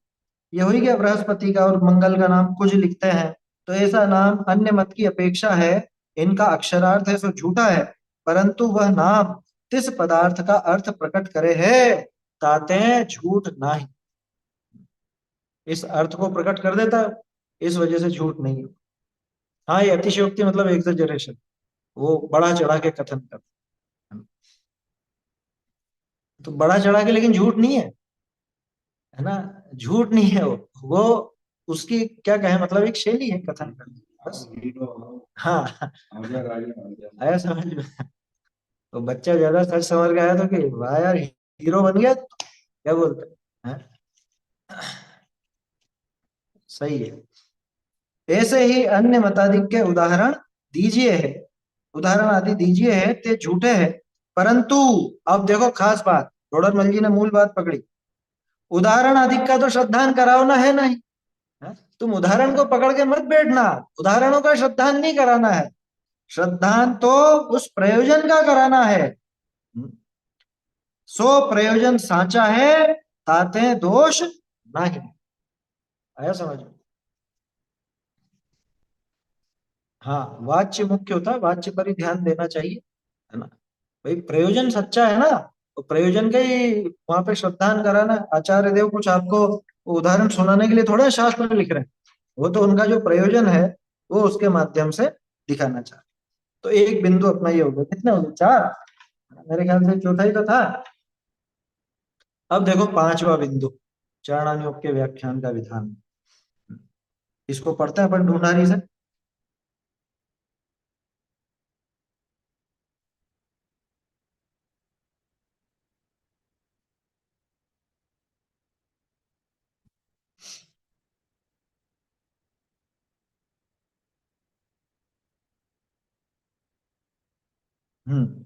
ये हो ही गया बृहस्पति का और मंगल का नाम कुछ लिखते हैं, तो ऐसा नाम अन्य मत की अपेक्षा है, इनका अक्षरार्थ है सो झूठा है, परंतु वह नाम तिस पदार्थ का अर्थ प्रकट करे है, ताते झूठ नाही। इस अर्थ को प्रकट कर देता है, इस वजह से झूठ नहीं है। हाँ, ये अतिशयोक्ति मतलब एग्जेजरेशन, वो बढ़ा चढ़ा के कथन कर। तो बड़ा चढ़ा के, लेकिन झूठ नहीं है ना, झूठ नहीं है वो उसकी क्या कहे, मतलब एक शैली है कथन करने की, बस। हीरो हाँ, आजा राजा आजा। आया समझ में। तो बच्चा ज्यादा सच समझ गया तो कि वाह यार, हीरो बन गया, क्या बोलते हैं? सही है। ऐसे ही अन्य मताधिक के उदाहरण दीजिए है, उदाहरण आदि दीजिए है, ते झूठे है। परंतु अब देखो खास बात, डोडरमल जी ने मूल बात पकड़ी। उदाहरण अधिक का तो श्रद्धान कराना है नहीं, है? तुम उदाहरण को पकड़ के मत बैठना, उदाहरणों का श्रद्धान नहीं कराना है, श्रद्धान तो उस प्रयोजन का कराना है। सो प्रयोजन साचा है, ताते दोष नहीं। आया समझ में? हाँ, वाच्य मुख्य होता है, वाच्य पर ही ध्यान देना चाहिए, है ना। भाई प्रयोजन सच्चा है ना, तो प्रयोजन का ही वहां पे श्रद्धान कराना। आचार्य देव कुछ आपको उदाहरण सुनाने के लिए थोड़ा शास्त्र में लिख रहे हैं, वो तो उनका जो प्रयोजन है वो उसके माध्यम से दिखाना चाहते। तो एक बिंदु अपना ये हो गया, कितने हो गए, 4, मेरे ख्याल से चौथा ही तो था। अब देखो पांचवा बिंदु, चारणानुयोग के व्याख्यान का विधान। इसको पढ़ते हैं अपन ढूंढारी से। हम्म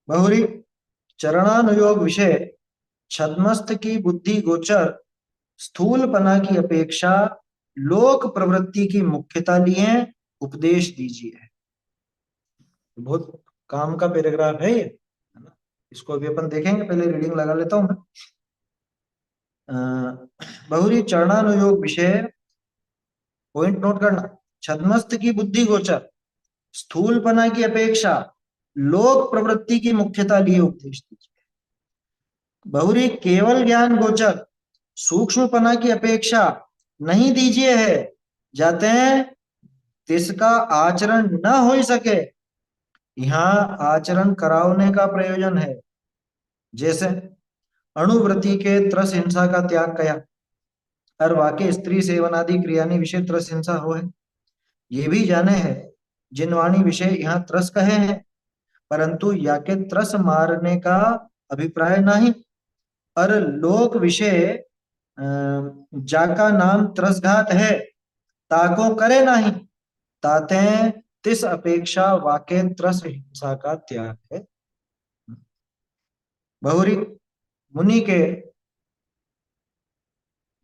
बहुरी चरणानुयोग विषय, छद्मस्त की बुद्धि गोचर स्थूलपना की अपेक्षा लोक प्रवृत्ति की मुख्यता लिए उपदेश दीजिए। बहुत काम का पैराग्राफ है ये, है ना। इसको अभी अपन देखेंगे, पहले रीडिंग लगा लेता हूं मैं। बहुरी चरणानुयोग विषय, पॉइंट नोट करना, छद्मस्त की बुद्धि गोचर स्थूलपना की अपेक्षा लोक प्रवृत्ति की मुख्यता लिए उपदेश दीजिए। बहुरी केवल ज्ञान गोचर सूक्ष्मपना की अपेक्षा नहीं दीजिए है, जाते हैं तिसका आचरण न हो सके, यहाँ आचरण कराने का प्रयोजन है। जैसे अणुव्रति के त्रस हिंसा का त्याग कया, और वाक्य स्त्री सेवन आदि क्रियानी विषय त्रस हिंसा हो है, ये भी जाने है जिनवाणी विषय यहाँ त्रस कहे हैं, परंतु या के त्रस मारने का अभिप्राय नहीं। और लोक विषय जाका नाम त्रसघात है, ताको करे नहीं, ताते तिस अपेक्षा वाक्य त्रस हिंसा का त्याग है। बहुरी मुनि के,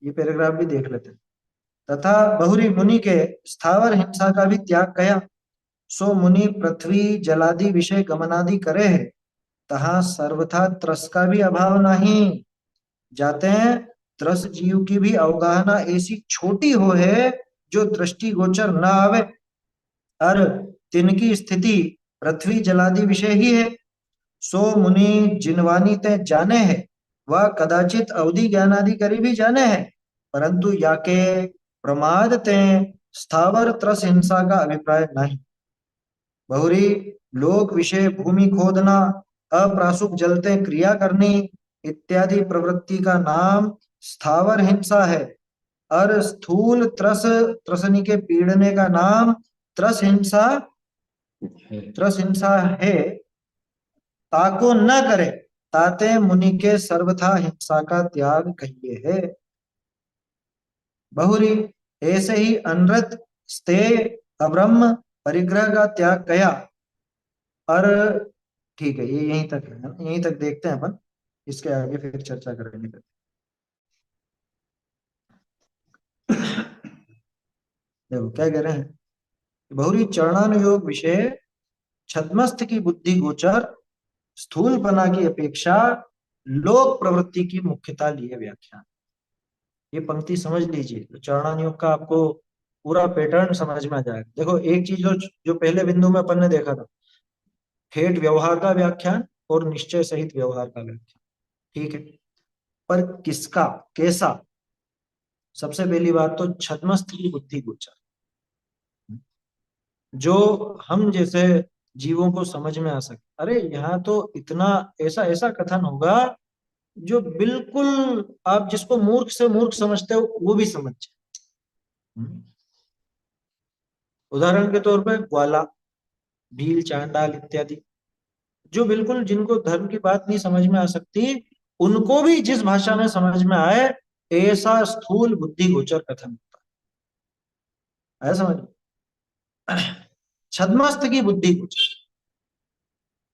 ये पैराग्राफ भी देख लेते हैं। तथा बहुरी मुनि के स्थावर हिंसा का भी त्याग कया, सो मुनि पृथ्वी जलादि विषय गमनादि करे है, तहा सर्वथा त्रस का भी अभाव नहीं। जाते हैं त्रस जीव की भी अवगाहना ऐसी छोटी हो है जो दृष्टि गोचर न आवे, और तिनकी स्थिति पृथ्वी जलादि विषय ही है। सो मुनि जिनवानी ते जाने है, वह कदाचित अवधि ज्ञान आदि करी भी जाने है, परंतु याके प्रमाद ते स्थावर त्रस हिंसा का अभिप्राय नहीं। बहुरी लोक विषय भूमि खोदना, अप्रासुक जलते क्रिया करनी इत्यादि प्रवृत्ति का नाम स्थावर हिंसा है, और स्थूल त्रस त्रसनी के पीड़ने का नाम त्रस हिंसा, त्रस हिंसा है। ताको न करे, ताते मुनि के सर्वथा हिंसा का त्याग कहिए है। बहुरी ऐसे ही अनृत स्तेय अब्रह्म परिग्रह का त्याग कया। और ठीक है, ये यहीं तक है, यहीं तक देखते हैं अपन, इसके आगे फिर चर्चा करेंगे। देखो क्या कह रहे हैं, बहुरी चरणानुयोग विषय छद्मस्त की बुद्धि गोचर स्थूलपना की अपेक्षा लोक प्रवृत्ति की मुख्यता लिए व्याख्यान। ये पंक्ति समझ लीजिए तो चरणानुयोग का आपको पूरा पैटर्न समझ में आ जाएगा। देखो एक चीज जो जो पहले बिंदु में अपन ने देखा था, ठेठ व्यवहार का व्याख्यान और निश्चय सहित व्यवहार का व्याख्यान, ठीक है। पर किसका, कैसा, सबसे पहली बात तो छद्मस्त की बुद्धि गोचर, जो हम जैसे जीवों को समझ में आ सके। अरे यहाँ तो इतना ऐसा ऐसा कथन होगा जो बिल्कुल आप जिसको मूर्ख से मूर्ख समझते हो वो भी समझ जाए। उदाहरण के तौर पे ग्वाला, भील, चांडाल इत्यादि, जो बिल्कुल जिनको धर्म की बात नहीं समझ में आ सकती, उनको भी जिस भाषा में समझ में आए, ऐसा स्थूल बुद्धि गोचर कथन होता है। आया समझ में? छद्मस्त की बुद्धि गोचर,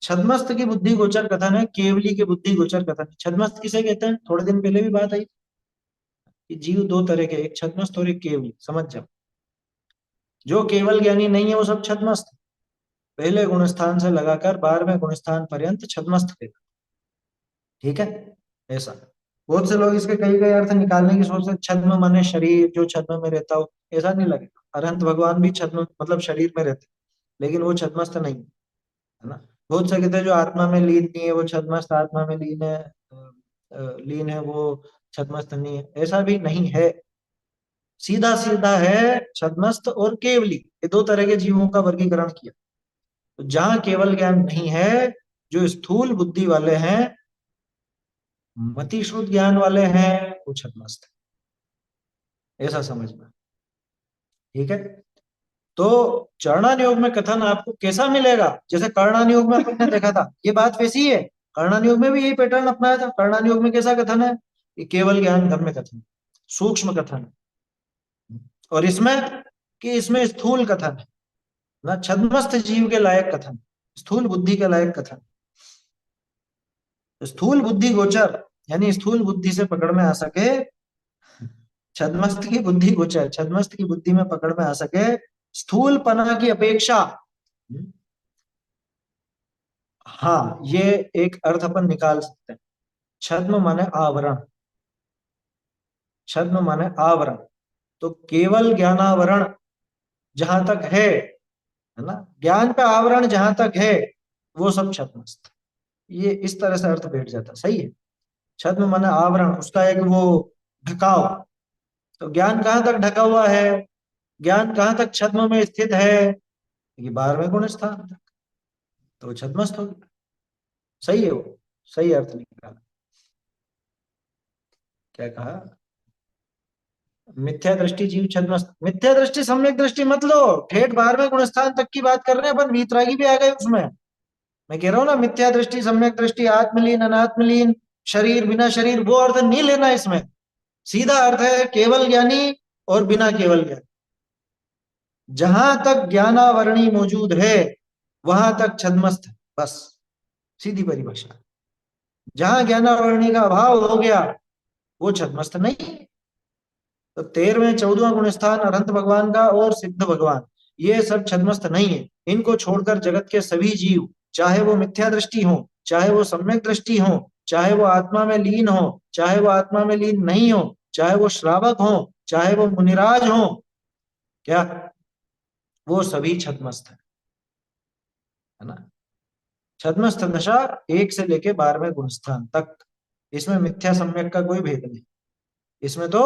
छद्मस्त की बुद्धि गोचर कथन है, केवली के बुद्धि गोचर कथन। छद्मस्त किसे कहते हैं? थोड़े दिन पहले भी बात आई कि जीव दो तरह के, एक छद्मस्त और एक केवली। समझ जाओ, जो केवल ज्ञानी नहीं है वो सब छद्मस्त। पहले गुणस्थान से लगाकर 12वें गुणस्थान पर्यंत छद्मस्त थे। ठीक है? ऐसा बहुत से लोग इसके कई कई अर्थ निकालने की सोचते हैं। छद्म माने शरीर, जो छद्म में रहता हो, ऐसा नहीं लगेगा। अरहंत भगवान भी छद्म मतलब शरीर में रहते, लेकिन वो छद्मस्त नहीं है ना। बहुत से कहते हैं जो आत्मा में लीन नहीं है वो छद्मस्त, आत्मा में लीन है, लीन है वो छद्मस्त नहीं है। ऐसा भी नहीं है, सीधा सीधा है छद्मस्त और केवली, ये दो तरह के जीवों का वर्गीकरण किया। तो जहां केवल ज्ञान नहीं है, जो स्थूल बुद्धि वाले हैं, मति शुद्ध ज्ञान वाले हैं, वो छद्मस्त है। ऐसा समझना। ठीक है? तो चरणान योग में कथन आपको कैसा मिलेगा? जैसे कर्णान योग में अपन ने देखा था, ये बात वैसी ही है। कर्णान योग में भी यही पैटर्न अपनाया था। कर्णान योग में कैसा कथन है? ये केवल ज्ञान धर्म कथन, सूक्ष्म कथन है। और इसमें कि इसमें स्थूल कथन है ना, छद्मस्त जीव के लायक कथन, स्थूल बुद्धि के लायक कथन। स्थूल बुद्धि गोचर यानी स्थूल बुद्धि से पकड़ में आ सके, छद्मस्त की बुद्धि गोचर, छद्मस्त की बुद्धि में पकड़ में आ सके, स्थूल पना की अपेक्षा। हाँ, ये एक अर्थ अपन निकाल सकते हैं। छद्म माने आवरण, छद्म माने आवरण। तो केवल ज्ञानावरण जहां तक है ना, ज्ञान का आवरण जहां तक है, वो सब छद्मस्त। ये इस तरह से अर्थ बैठ जाता। सही है? छद्म माने आवरण, उसका एक वो ढकाव। तो ज्ञान कहाँ तक ढका हुआ है, ज्ञान कहाँ तक छद्म में स्थित है? ये 12वें गुण स्थान तक, तो वो छद्मस्त हो गया। सही है, वो सही अर्थ निकाला। क्या कहा? मिथ्या दृष्टि जीव छद्मस्त। मिथ्या दृष्टि सम्यक दृष्टि मत लो, ठेठ 12वें गुण स्थान तक की बात कर रहे हैं अपन, वीतरागी भी आ गए उसमें। मैं कह रहा हूँ ना, मिथ्या दृष्टि, सम्यक दृष्टि, आत्मलीन, अनात्मलीन, शरीर, बिना शरीर, वो अर्थ नहीं लेना इसमें। सीधा अर्थ है केवल ज्ञानी और बिना केवल ज्ञानी। जहां तक ज्ञानावरणी मौजूद है वहां तक छद्मस्त है, बस सीधी परिभाषा। जहां ज्ञानावरणी का अभाव हो गया वो छद्मस्त नहीं है। तो 13वें 14वां गुण स्थान अनंत भगवान का और सिद्ध भगवान, ये सब छद्मस्त नहीं है। इनको छोड़कर जगत के सभी जीव, चाहे वो मिथ्या दृष्टि हो, चाहे वो सम्यक दृष्टि हो, चाहे वो आत्मा में लीन हो, चाहे वो आत्मा में लीन नहीं हो, चाहे वो श्रावक हो, चाहे वो मुनिराज हो, क्या वो सभी छद्मस्त है ना। छद्मस्त दशा 1 से लेके 12वें गुण स्थान तक। इसमें मिथ्या सम्यक का कोई भेद नहीं। इसमें तो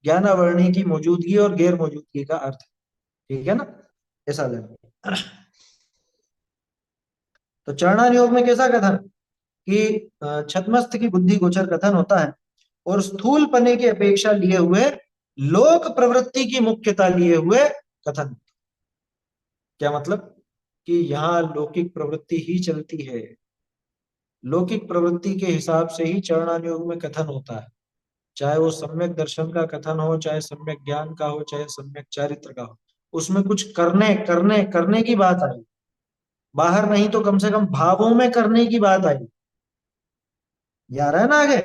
ज्ञानावरणी की मौजूदगी और गैर मौजूदगी का अर्थ है। ठीक है ना? ऐसा लेना। तो चरणान योग में कैसा कथन कि छद्मस्त की बुद्धि गोचर कथन होता है, और स्थूल पने की अपेक्षा लिए हुए, लोक प्रवृत्ति की मुख्यता लिए हुए कथन। क्या मतलब? कि यहाँ लौकिक प्रवृत्ति ही चलती है, लौकिक प्रवृत्ति के हिसाब से ही चरणान योग में कथन होता है। चाहे वो सम्यक दर्शन का कथन हो, चाहे सम्यक ज्ञान का हो, चाहे सम्यक चारित्र का हो, उसमें कुछ करने करने करने की बात आई। बाहर नहीं तो कम से कम भावों में करने की बात आई। यार है ना आगे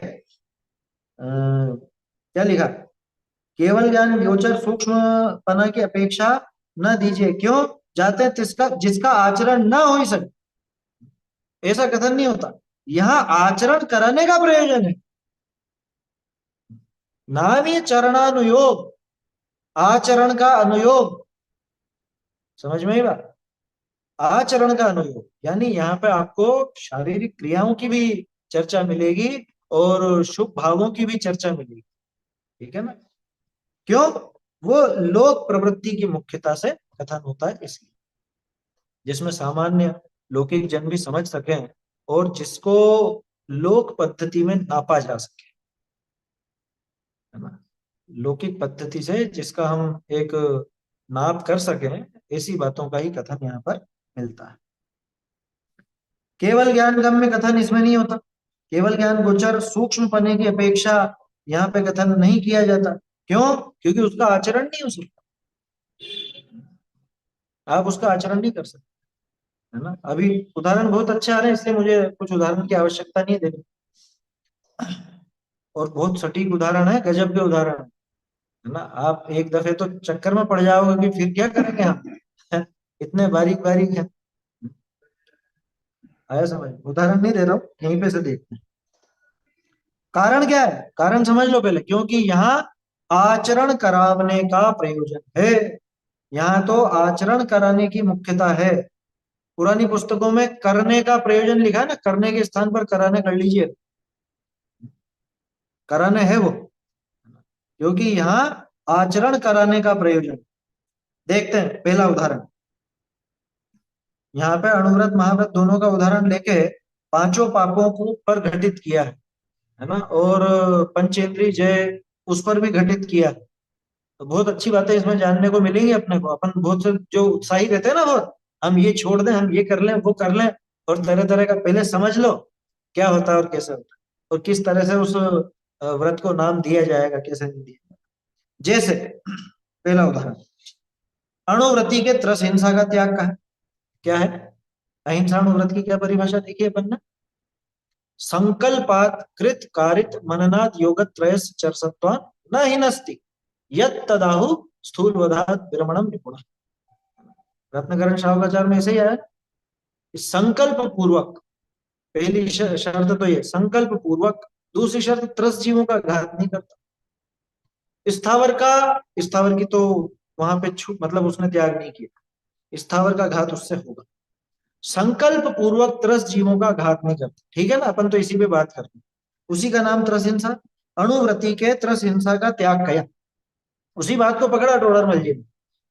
क्या लिखा? केवल ज्ञान गोचर सूक्ष्म पना की अपेक्षा न दीजिए, क्यों? जाते हैं तिसका जिसका आचरण ना हो ही सके, ऐसा कथन नहीं होता। यहाँ आचरण कराने का प्रयोजन है। नाम ही चरणानुयोग, आचरण का अनुयोग। समझ में ही बात? आचरण का अनुयोग यानी यहाँ पे आपको शारीरिक क्रियाओं की भी चर्चा मिलेगी और शुभ भावों की भी चर्चा मिलेगी। ठीक है ना? क्यों? वो लोक प्रवृत्ति की मुख्यता से कथन होता है इसलिए, जिसमें सामान्य लौकिक जन भी समझ सकें और जिसको लोक पद्धति में नापा जा सके, है ना। लौकिक पद्धति से जिसका हम एक नाप कर सकें, ऐसी बातों का ही कथन यहाँ पर मिलता है। केवल ज्ञान गम्य कथन इसमें नहीं होता। केवल ज्ञान गोचर सूक्ष्म पने की अपेक्षा यहाँ पे कथन नहीं किया जाता। क्यों? क्योंकि उसका आचरण नहीं हो सकता, आप उसका आचरण नहीं कर सकते, है ना। अभी उदाहरण बहुत अच्छे आ रहे हैं, इसलिए मुझे कुछ उदाहरण की आवश्यकता नहीं है देने, और बहुत सटीक उदाहरण है, गजब के उदाहरण है ना। आप एक दफे तो चक्कर में पड़ जाओगे कि फिर क्या करेंगे हम इतने बारीक बारीक है। आया समझ? उदाहरण नहीं दे रहा हूं, यहीं पे से देखते हैं। कारण क्या है? कारण समझ लो पहले, क्योंकि यहाँ आचरण करावने का प्रयोजन है। यहाँ तो आचरण कराने की मुख्यता है। पुरानी पुस्तकों में करने का प्रयोजन लिखा है ना, करने के स्थान पर कराने कर लीजिए, कराने है वो, क्योंकि यहाँ आचरण कराने का प्रयोजन। देखते हैं पहला उदाहरण। यहाँ पे अणुव्रत महाव्रत दोनों का उदाहरण लेके पांचों पापों को पर घटित किया है ना, और पंचेंद्रिय जय उस पर भी घटित किया है। तो बहुत अच्छी बातें इसमें जानने को मिलेंगी अपने को। अपन बहुत से जो उत्साही रहते हैं ना, बहुत, हम ये छोड़ दें, हम ये कर लें, वो कर लें, और तरह तरह का पहले समझ लो क्या होता है और कैसे होता है, और किस तरह से उस व्रत को नाम दिया जाएगा, कैसे नहीं दिया जाएगा। जैसे पहला उदाहरण, अणुव्रति के त्रस हिंसा का त्याग का है। क्या है? अहिंसा अणुव्रत की क्या परिभाषा देखी है अपन ने? संकल्पात कृत कारित मननाद योगत्रयस्य चरसत्वान् न हिनस्ति यत् तदाहु स्थूल वधात विरमणम निपुण। रत्नकरण शावकाचार्य में ऐसे ही आया कि संकल्प पूर्वक, पहली शर्त तो ये संकल्प पूर्वक, दूसरी शर्त त्रस्त जीवों का घात नहीं करता। स्थावर का, स्थावर की तो वहां पे छूट, मतलब उसने त्याग नहीं किया, स्थावर का घात उससे होगा। संकल्प पूर्वक त्रस्त जीवों का घात नहीं करता, ठीक है ना। अपन तो इसी पे बात कर रहे हैं, उसी का नाम त्रस हिंसा। अणुव्रति के त्रस हिंसा का त्याग किया, उसी बात को पकड़ा टोडर मल जी ने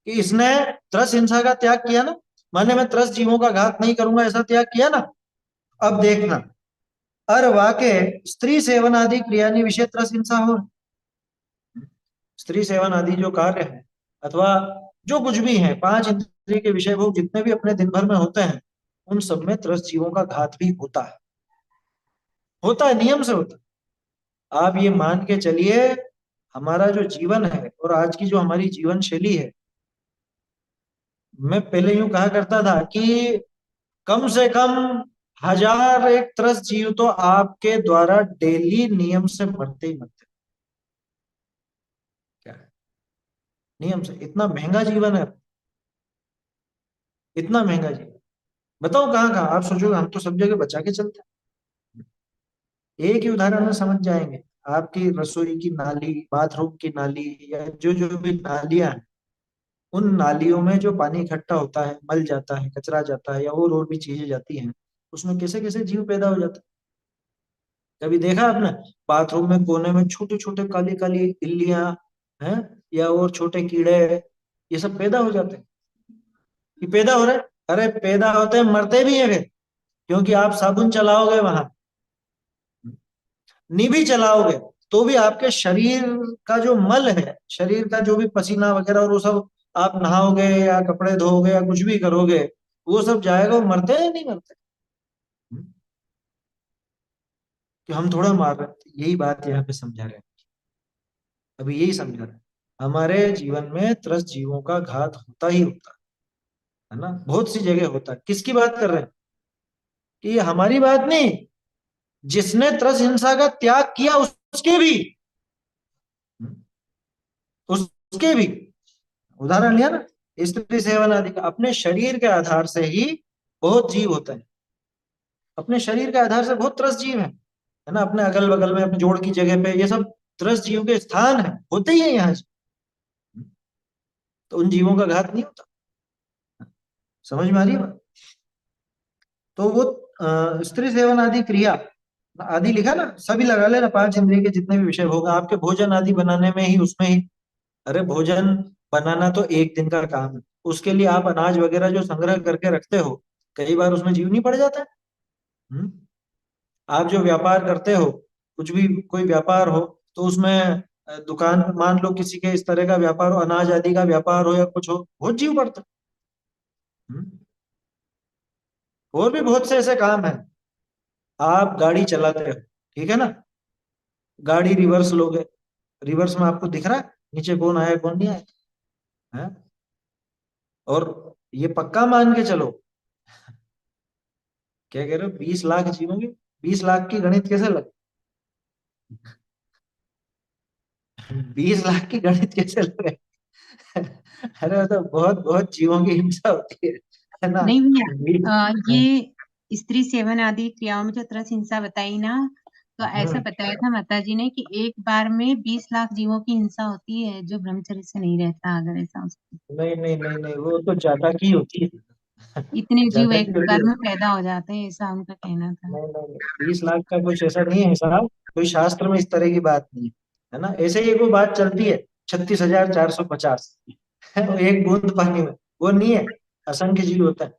कि इसने त्रस हिंसा का त्याग किया ना, माने मैं त्रस जीवों का घात नहीं करूंगा, ऐसा त्याग किया ना। अब देखना, अर वाके स्त्री सेवन आदि क्रियानि विषय त्रस हिंसा हो। स्त्री सेवन आदि जो कार्य है, अथवा जो कुछ भी है, पांच इंद्रिय के विषय भोग जितने भी अपने दिन भर में होते हैं, उन सब में त्रस्त जीवों का घात भी होता है, नियम से होता है। आप ये मान के चलिए, हमारा जो जीवन है और आज की जो हमारी जीवन शैली है, मैं पहले यूं कहा करता था कि कम से कम 1001 त्रस्त जीव तो आपके द्वारा डेली नियम से मरते ही मरते। क्या है? नियम से। इतना महंगा जीवन है, इतना महंगा जीवन, बताओ कहाँ कहाँ। आप सोचोगे हम तो सब जगह बचा के चलते हैं। एक ही उदाहरण में समझ जाएंगे। आपकी रसोई की नाली, बाथरूम की नाली, या जो जो भी नालियां हैं, उन नालियों में जो पानी इकट्ठा होता है, मल जाता है, कचरा जाता है, या और भी चीजें जाती हैं, उसमें कैसे कैसे जीव पैदा हो जाते हैं। कभी देखा आपने? बाथरूम में कोने में छोटे छोटे काली काली इल्लियां हैं, या और छोटे कीड़े, ये सब पैदा हो जाते हैं। कि पैदा हो रहे हैं? अरे पैदा होते हैं, मरते भी हैं फिर, क्योंकि आप साबुन चलाओगे वहां, नहीं भी चलाओगे तो भी आपके शरीर का जो मल है, शरीर का जो भी पसीना वगैरह, और वो सब आप नहाओगे या कपड़े धोओगे या कुछ भी करोगे, वो सब जाएगा। वो मरते हैं या नहीं मरते? कि हम थोड़ा मार रहे हैं, यही बात यहाँ पे समझा रहे हैं। अभी यही समझा रहे हैं, हमारे जीवन में त्रस्त जीवों का घात होता ही होता है ना, बहुत सी जगह होता है। किसकी बात कर रहे हैं? कि ये हमारी बात नहीं, जिसने त्रस हिंसा का त्याग किया उसके भी, उसके भी उदाहरण लिया ना। स्त्री सेवन आदि का अपने शरीर के आधार से ही बहुत जीव होते हैं, अपने शरीर के आधार से बहुत त्रस्त जीव है ना। अपने अगल बगल में, अपने जोड़ की जगह पे, ये सब त्रस्त जीव के स्थान है, होते ही है यहाँ से। तो उन जीवों का घात नहीं होता। समझ में आ रही है बात? तो वो स्त्री सेवन आदि क्रिया, आदि लिखा ना, सभी लगा लेना, पांच इंद्रिय के जितने भी विषय होगा आपके भोजन आदि बनाने में ही, उसमें ही। अरे भोजन बनाना तो एक दिन का काम है, उसके लिए आप अनाज वगैरह जो संग्रह करके रखते हो, कई बार उसमें जीव नहीं पड़ जाता है। आप जो व्यापार करते हो, कुछ भी कोई व्यापार हो, तो उसमें दुकान, मान लो किसी के इस तरह का व्यापार हो, अनाज आदि का व्यापार हो या कुछ हो, बहुत जीव पड़ता है। और भी बहुत से ऐसे काम है। आप गाड़ी चलाते हो, ठीक है ना, गाड़ी रिवर्स लोगे, रिवर्स में आपको दिख रहा है नीचे कौन आया कौन नहीं आया है? और ये पक्का मान के चलो, क्या कह रहे हो, 20 लाख जीवोगे, 20 लाख की गणित कैसे लग 20 लाख की गणित कैसे लगे? अरे वो तो बहुत बहुत जीवों की हिंसा होती है ना। नहीं भैया, हम्म, ये स्त्री सेवन आदि क्रियाओं में जो त्रस हिंसा बताई ना, तो ऐसा बताया था माता जी ने कि एक बार में 20 लाख जीवों की हिंसा होती है जो ब्रह्मचर्य से नहीं रहता, अगर ऐसा हो सकता। नहीं नहीं नहीं नहीं, वो तो ज्यादा की होती है। इतने जीव ज्यादा एक की होती बार है। में पैदा हो जाते हैं, ऐसा उनका कहना था। नहीं नहीं, 20 लाख का कुछ ऐसा नहीं है हिसाब, कोई शास्त्र में इस तरह की बात नहीं है ना। ऐसे ही वो बात चलती है, 36,450 एक बूंद पानी में, वो नहीं है, असंख्य जीव होता है।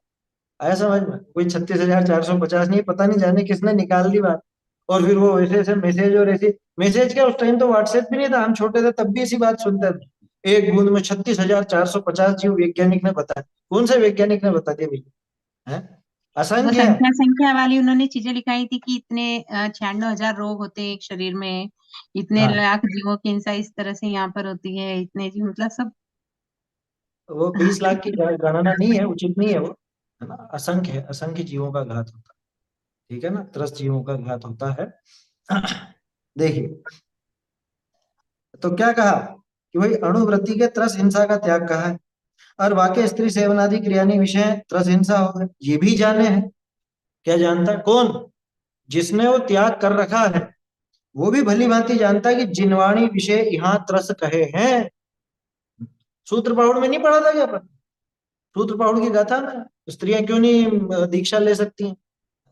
आया समझ में, कोई 36,450 नहीं, पता नहीं जाने किसने निकाल दी बात। और फिर वो ऐसे ऐसे मैसेज, और ऐसे मैसेज क्या, उस टाइम तो व्हाट्सएप भी नहीं था, हम छोटे थे तब भी ऐसी बात सुनते थे, एक बूंद में 36,450 जीव वैज्ञानिक ने बताया। कौन से वैज्ञानिक ने बता दिया भैया? है, वो असंख्य है। संख्या संख्या वाली उन्होंने चीजें लिखाई थी कि इतने 96,000 रोग होते हैं एक शरीर में, इतने हाँ, लाख जीवों की हिंसा इस तरह से यहाँ पर होती है, इतने जीव, मतलब सब। वो 20 लाख की गणना नहीं है, उचित नहीं है वो, है ना। असंख्य है, असंख्य जीवों का घात होता है, ठीक है ना, त्रस्त जीवों का घात होता है। देखिए, तो क्या कहा कि भाई अणुवृत्ति के त्रस हिंसा का त्याग कहा है, और वाक्य स्त्री सेवनादि क्रियानि विषय त्रस हिंसा हो गए, ये भी जाने हैं। क्या जानता है कौन? जिसने वो त्याग कर रखा है, वो भी भली भांति जानता है कि जिनवाणी विषय यहाँ त्रस कहे हैं। सूत्र पहाड़ में नहीं पढ़ा था क्या अपन? सूत्र पहाड़ की गाथा में स्त्रियां क्यों नहीं दीक्षा ले सकती हैं,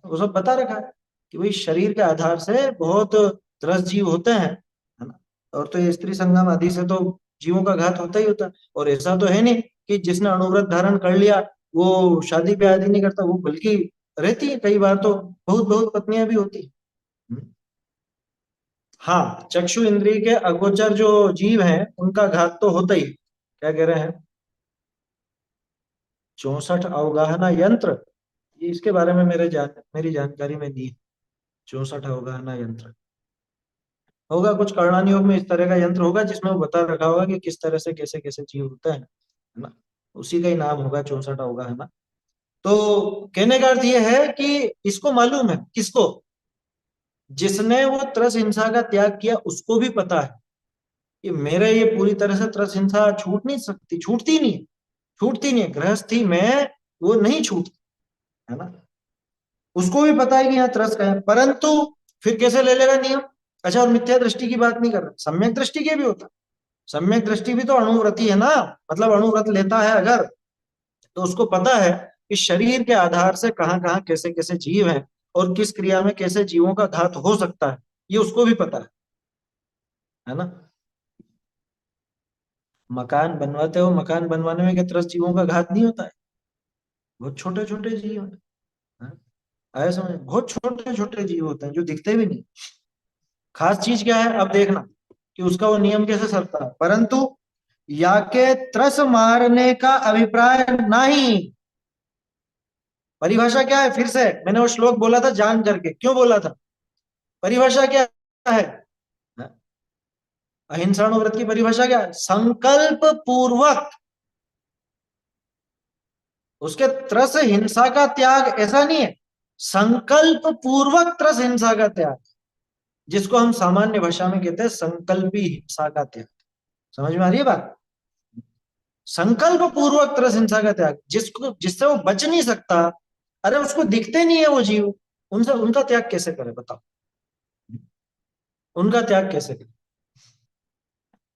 वो सब बता रखा है कि भाई शरीर के आधार से बहुत त्रस्त जीव होते हैं, है ना। और तो ये स्त्री संगम आदि से तो जीवों का घात होता ही होता है। और ऐसा तो है नहीं कि जिसने अणुव्रत धारण कर लिया वो शादी ब्याह आदि नहीं करता, वो बल्कि रहती है, कई बार तो बहुत बहुत पत्नियां भी होती है। हाँ, चक्षु इंद्रिय के अगोचर जो जीव हैं उनका घात तो होता ही है। क्या कह रहे हैं? 64 अवगाहना यंत्र, ये इसके बारे में मेरी जानकारी में नहीं है। 64 अवगाहना यंत्र होगा कुछ कर्णानी योग में, इस तरह का यंत्र होगा जिसमें वो बता रखा होगा कि किस तरह से कैसे कैसे जीव होता है ना। उसी का ही नाम होगा 64 अवगाहना। तो कहने का अर्थ ये है कि इसको मालूम है, किसको? जिसने वो त्रस हिंसा का त्याग किया उसको भी पता है कि मेरे ये पूरी तरह से त्रस हिंसा छूट नहीं सकती, छूटती नहीं है, छूटती नहीं है, गृहस्थी में वो नहीं छूटती, है ना। उसको भी पता है कि यहाँ त्रस का है, परंतु फिर कैसे ले लेगा नियम? अच्छा, और मिथ्या दृष्टि की बात नहीं कर रहा, सम्यक दृष्टि के भी होता है। सम्यक दृष्टि भी तो अणुव्रती है ना, मतलब अणुव्रत लेता है अगर, तो उसको पता है कि शरीर के आधार से कहाँ कहाँ कैसे कैसे जीव हैं, और किस क्रिया में कैसे जीवों का घात हो सकता है, ये उसको भी पता है ना। मकान बनवाते हो, मकान बनवाने में क्या त्रस्त जीवों का घात नहीं होता है? बहुत छोटे छोटे जीव हैं, हाँ? आया समझ, बहुत छोटे छोटे जीव होते हैं जो दिखते भी नहीं। खास चीज क्या है, अब देखना कि उसका वो नियम कैसे सरता है। परंतु या के त्रस मारने का अभिप्राय नहीं। परिभाषा क्या है? फिर से मैंने वो श्लोक बोला था जान करके, क्यों बोला था? परिभाषा क्या है? अहिंसाणुव्रत की परिभाषा क्या है? संकल्प पूर्वक उसके त्रस हिंसा का त्याग, ऐसा नहीं है, संकल्प पूर्वक त्रस हिंसा का त्याग, जिसको हम सामान्य भाषा में कहते हैं संकल्पी हिंसा का त्याग। समझ में आ रही है बात? संकल्प पूर्वक त्रस हिंसा का त्याग, जिसको जिससे वो बच नहीं सकता, अरे उसको दिखते नहीं है वो जीव, उनसे उनका त्याग कैसे करे बताओ? उनका त्याग कैसे करे?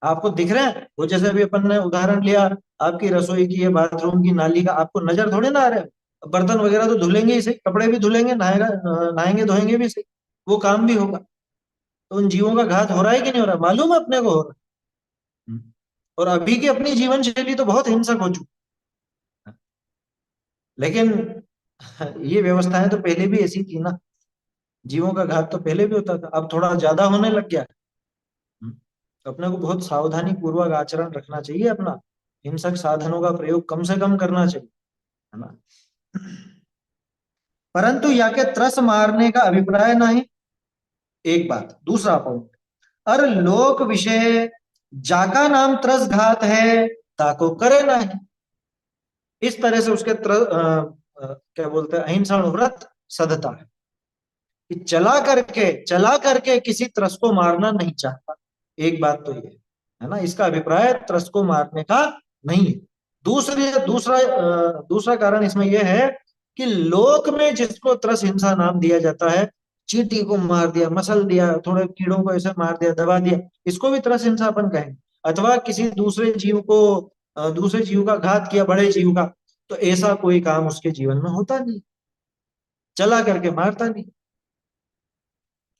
आपको दिख रहे हैं वो, जैसे अभी अपन ने उदाहरण लिया आपकी रसोई की या बाथरूम की नाली का, आपको नजर थोड़े ना आ रहे हैं। बर्तन वगैरह तो धुलेंगे ही सही, कपड़े भी धुलेंगे, नहाएंगे धोएंगे भी सही, वो काम भी होगा। तो उन जीवों का घात हो रहा है कि नहीं हो रहा, मालूम है अपने को हो रहा है। और अभी की अपनी जीवन शैली तो बहुत हिंसक हो चुकी है। लेकिन ये व्यवस्थाएं तो पहले भी ऐसी थी ना, जीवों का घात तो पहले भी होता था, अब थोड़ा ज्यादा होने लग गया। तो अपने को बहुत सावधानी पूर्वक आचरण रखना चाहिए अपना, हिंसक साधनों का प्रयोग कम से कम करना चाहिए, है ना। परंतु या के त्रस मारने का अभिप्राय नहीं, एक बात। दूसरा पॉइंट, अर लोक विषय जाका नाम त्रस घात है ताको करे नहीं। इस तरह से उसके क्या बोलते हैं, अहिंसा व्रत सदता है कि चला करके किसी त्रस को मारना नहीं चाहता। एक बात तो ये है ना, इसका अभिप्राय त्रस को मारने का नहीं है। दूसरा कारण इसमें यह है कि लोक में जिसको त्रस हिंसा नाम दिया जाता है, चींटी को मार दिया, मसल दिया, थोड़े कीड़ों को ऐसे मार दिया, दबा दिया, इसको भी त्रस हिंसा अपन कहेंगे। अथवा किसी दूसरे जीव का घात किया, बड़े जीव का, तो ऐसा कोई काम उसके जीवन में होता नहीं, चला करके मारता नहीं।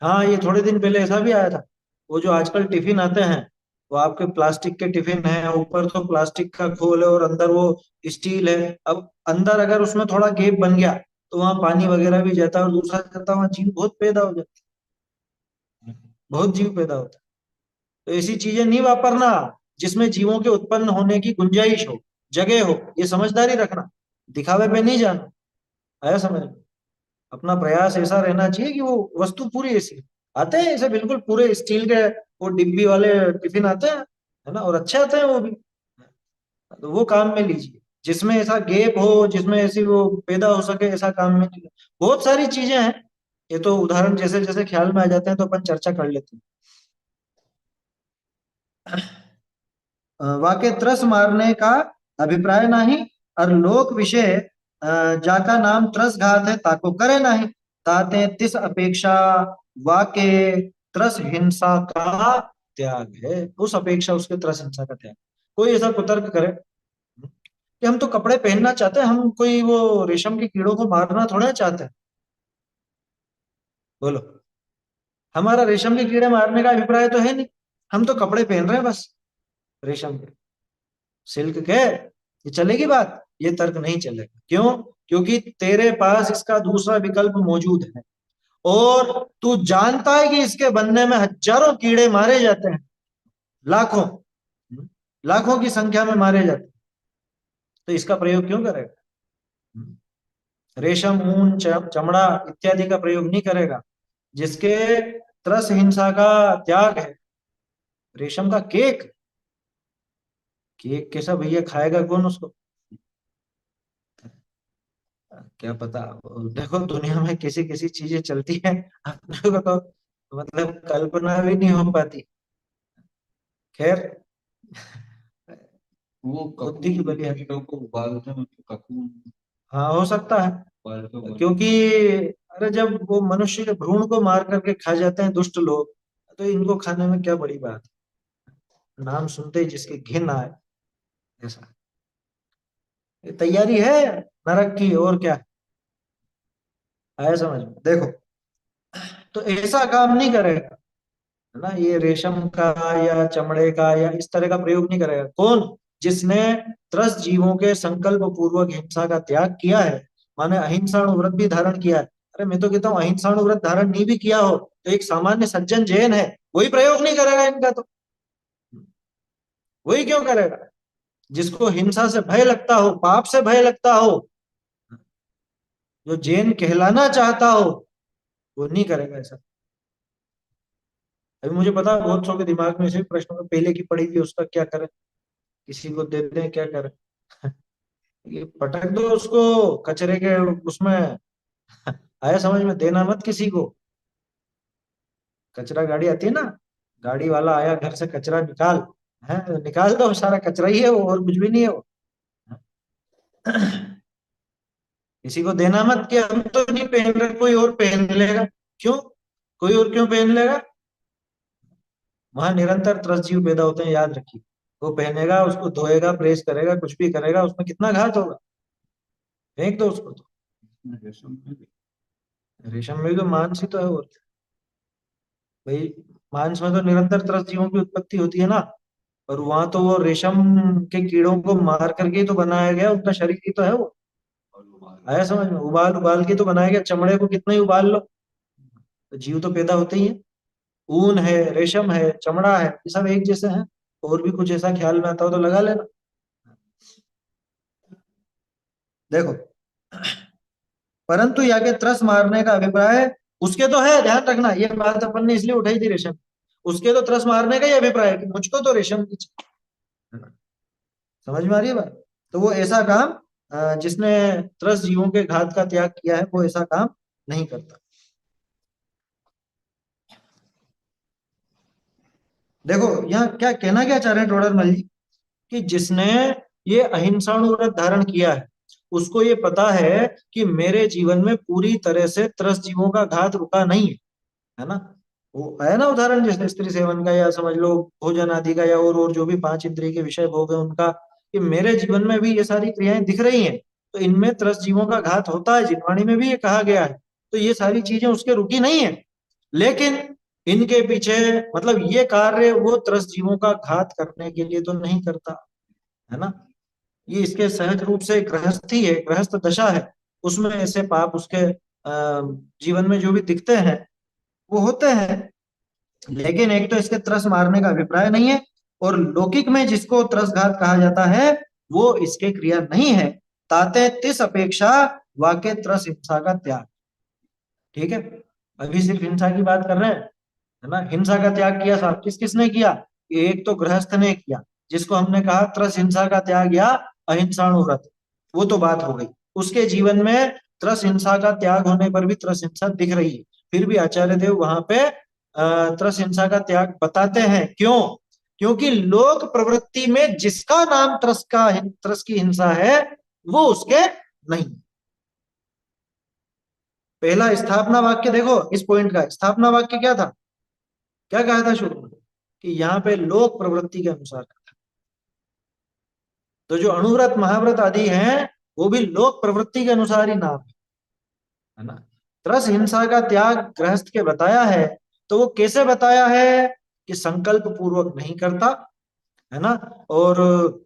हाँ, ये थोड़े दिन पहले ऐसा भी आया था, वो जो आजकल टिफिन आते हैं, वो आपके प्लास्टिक के टिफिन है, ऊपर तो प्लास्टिक का खोल है और अंदर वो स्टील है। अब अंदर अगर उसमें थोड़ा गैप बन गया तो वहां पानी वगैरह भी जाता है, और दूसरा जाता है, वहां जीव बहुत पैदा हो जाते हैं, बहुत जीव पैदा होता है। तो ऐसी चीजें नहीं वापरना जिसमें जीवों के उत्पन्न होने की गुंजाइश हो, जगह हो, ये समझदारी रखना, दिखावे पे नहीं जाना। आया समझ में? अपना प्रयास ऐसा रहना चाहिए कि वो वस्तु पूरी ऐसी आते हैं, ऐसे बिल्कुल पूरे स्टील के वो डिब्बी वाले टिफिन आते हैं, है ना, और अच्छे आते हैं वो भी। तो वो काम में लीजिए जिसमें ऐसा गैप हो, जिसमें ऐसी वो पैदा हो सके, ऐसा काम में लीजिए। बहुत सारी चीजें हैं, ये तो उदाहरण जैसे जैसे ख्याल में आ जाते हैं तो अपन चर्चा कर लेते हैं। वाके त्रस मारने का अभिप्राय नहीं, और लोक विषय जाका नाम त्रस घात है ताको करे नहीं, ताते तिस अपेक्षा वाके त्रस हिंसा का त्याग है। उस अपेक्षा उसके त्रस हिंसा का त्याग। कोई ऐसा कुतर्क करे कि हम तो कपड़े पहनना चाहते हैं, हम कोई वो रेशम के कीड़ों को मारना थोड़ा चाहते हैं। बोलो, हमारा रेशम के कीड़े मारने का अभिप्राय तो है नहीं, हम तो कपड़े पहन रहे हैं बस, रेशम के, सिल्क के। ये चलेगी बात? ये तर्क नहीं चलेगा। क्यों? क्योंकि तेरे पास इसका दूसरा विकल्प मौजूद है, और तू जानता है कि इसके बनने में हजारों कीड़े मारे जाते हैं, लाखों, लाखों की संख्या में मारे जाते हैं, तो इसका प्रयोग क्यों करेगा? रेशम, ऊन, चमड़ा इत्यादि का प्रयोग नहीं करेगा। जिसके त्रस हिंसा का त्याग है, रेशम का केक, केक कैसा भैया खाएगा कौन उसको? क्या पता। देखो दुनिया में कैसी कैसी चीजें चलती हैं, अपने को तो मतलब कल्पना भी नहीं हो पाती। खैर, वो बुद्धि की ककून बलि है। कीड़ों को उबालते हैं तो ककून हाँ, हो सकता है, उबालते हुए क्योंकि अरे जब वो मनुष्य के भ्रूण को मार करके खा जाते हैं दुष्ट लोग, तो इनको खाने में क्या बड़ी बात है? नाम सुनते ही जिसकी घिन आए, ऐसा। ये तैयारी है नरक की, और क्या। आया समझ में? देखो, तो ऐसा काम नहीं करेगा, है ना, ये रेशम का या चमड़े का या इस तरह का प्रयोग नहीं करेगा। कौन? जिसने त्रस्त जीवों के संकल्प पूर्वक हिंसा का त्याग किया है, माने अहिंसाणु व्रत भी धारण किया है। अरे मैं तो कहता हूँ अहिंसाणु व्रत धारण नहीं भी किया हो तो एक सामान्य सज्जन जैन है, वही प्रयोग नहीं करेगा इनका, तो वही क्यों करेगा? जिसको हिंसा से भय लगता हो, पाप से भय लगता हो, जो जैन कहलाना चाहता हो, वो नहीं करेगा ऐसा। अभी मुझे पता है बहुत सौ के दिमाग में से प्रश्न में पहले की पड़ी थी, उसका क्या करें, किसी को दे दें, क्या करें? ये पटक दो उसको कचरे के उसमें। आया समझ में? देना मत किसी को। कचरा गाड़ी आती है ना, गाड़ी वाला आया, घर से कचरा निकाल, है निकाल दो, सारा कचरा ही है वो, और कुछ भी नहीं है वो। किसी को देना मत कि हम तो नहीं पहन रहे, कोई और पहन लेगा। क्यों? कोई और क्यों पहन लेगा? वहां निरंतर त्रस्त जीव पैदा होते हैं, याद रखिए। वो पहनेगा, उसको धोएगा, प्रेस करेगा, कुछ भी करेगा, उसमें कितना घात होगा। फेंक दो उसको तो। रेशम में भी रेशम में भी तो मांस ही तो है, और क्या। भाई, मांस में तो निरंतर त्रस्त जीवों की उत्पत्ति होती है ना, और वहां तो वो रेशम के कीड़ों को मार करके ही तो बनाया गया, उनका शरीर ही तो है वो। आया समझ में? उबाल उबाल के तो बनाया गया, चमड़े को कितना ही उबाल लो तो जीव तो पैदा होते ही है। ऊन है, रेशम है, चमड़ा है, ये सब एक जैसे हैं। और भी कुछ ऐसा ख्याल में आता हो तो लगा लेना। देखो, परंतु या के त्रस मारने का अभिप्राय उसके तो है, ध्यान रखना, ये बात अपन ने इसलिए उठाई थी रेशम। उसके तो त्रस मारने का ही अभिप्राय है कि मुझको तो रेशम की चाहिए। समझ में आ रही है बात? तो वो ऐसा काम जिसने त्रस जीवों के घात का त्याग किया है वो ऐसा काम नहीं करता। देखो यहाँ क्या कहना क्या चाह रहे हैं टोडरमल जी, कि जिसने ये अहिंसाणु व्रत धारण किया है उसको ये पता है कि मेरे जीवन में पूरी तरह से त्रस्त जीवों का घात रुका नहीं है ना। वो है ना उदाहरण, जैसे स्त्री सेवन का या समझ लो भोजन आदि का, या और जो भी पांच इंद्रिय के विषय भोग है उनका, कि मेरे जीवन में भी ये सारी क्रियाएं दिख रही हैं, तो इनमें त्रस्त जीवों का घात होता है, जिनवाणी में भी ये कहा गया है। तो ये सारी चीजें उसके रुकी नहीं है, लेकिन इनके पीछे मतलब ये कार्य वो त्रस्त जीवों का घात करने के लिए तो नहीं करता, है ना। ये इसके सहज रूप से गृहस्थी है, गृहस्थ दशा है, उसमें ऐसे पाप उसके जीवन में जो भी दिखते हैं वो होते हैं। लेकिन एक तो इसके त्रस मारने का अभिप्राय नहीं है, और लौकिक में जिसको त्रसघात कहा जाता है वो इसके क्रिया नहीं है। ताते तिस अपेक्षा वाक्य त्रस हिंसा का त्याग। ठीक है, अभी सिर्फ हिंसा की बात कर रहे हैं, है ना। हिंसा का त्याग किया साहब, किसने किया? एक तो गृहस्थ ने किया, जिसको हमने कहा त्रस हिंसा का त्याग या अहिंसाणु व्रत, वो तो बात हो गई। उसके जीवन में त्रस हिंसा का त्याग होने पर भी त्रस हिंसा दिख रही है, फिर भी आचार्य देव वहां पे त्रस हिंसा का त्याग बताते हैं। क्यों? क्योंकि लोक प्रवृत्ति में जिसका नाम त्रस की हिंसा है वो उसके नहीं। पहला स्थापना वाक्य देखो, इस पॉइंट का स्थापना वाक्य क्या था, क्या कहा था शुरू में, कि यहाँ पे लोक प्रवृत्ति के अनुसार। तो जो अणुव्रत महाव्रत आदि हैं वो भी लोक प्रवृत्ति के अनुसार ही नाम है ना। त्रस हिंसा का त्याग गृहस्थ के बताया है, तो वो कैसे बताया है कि संकल्प पूर्वक नहीं करता, है ना। और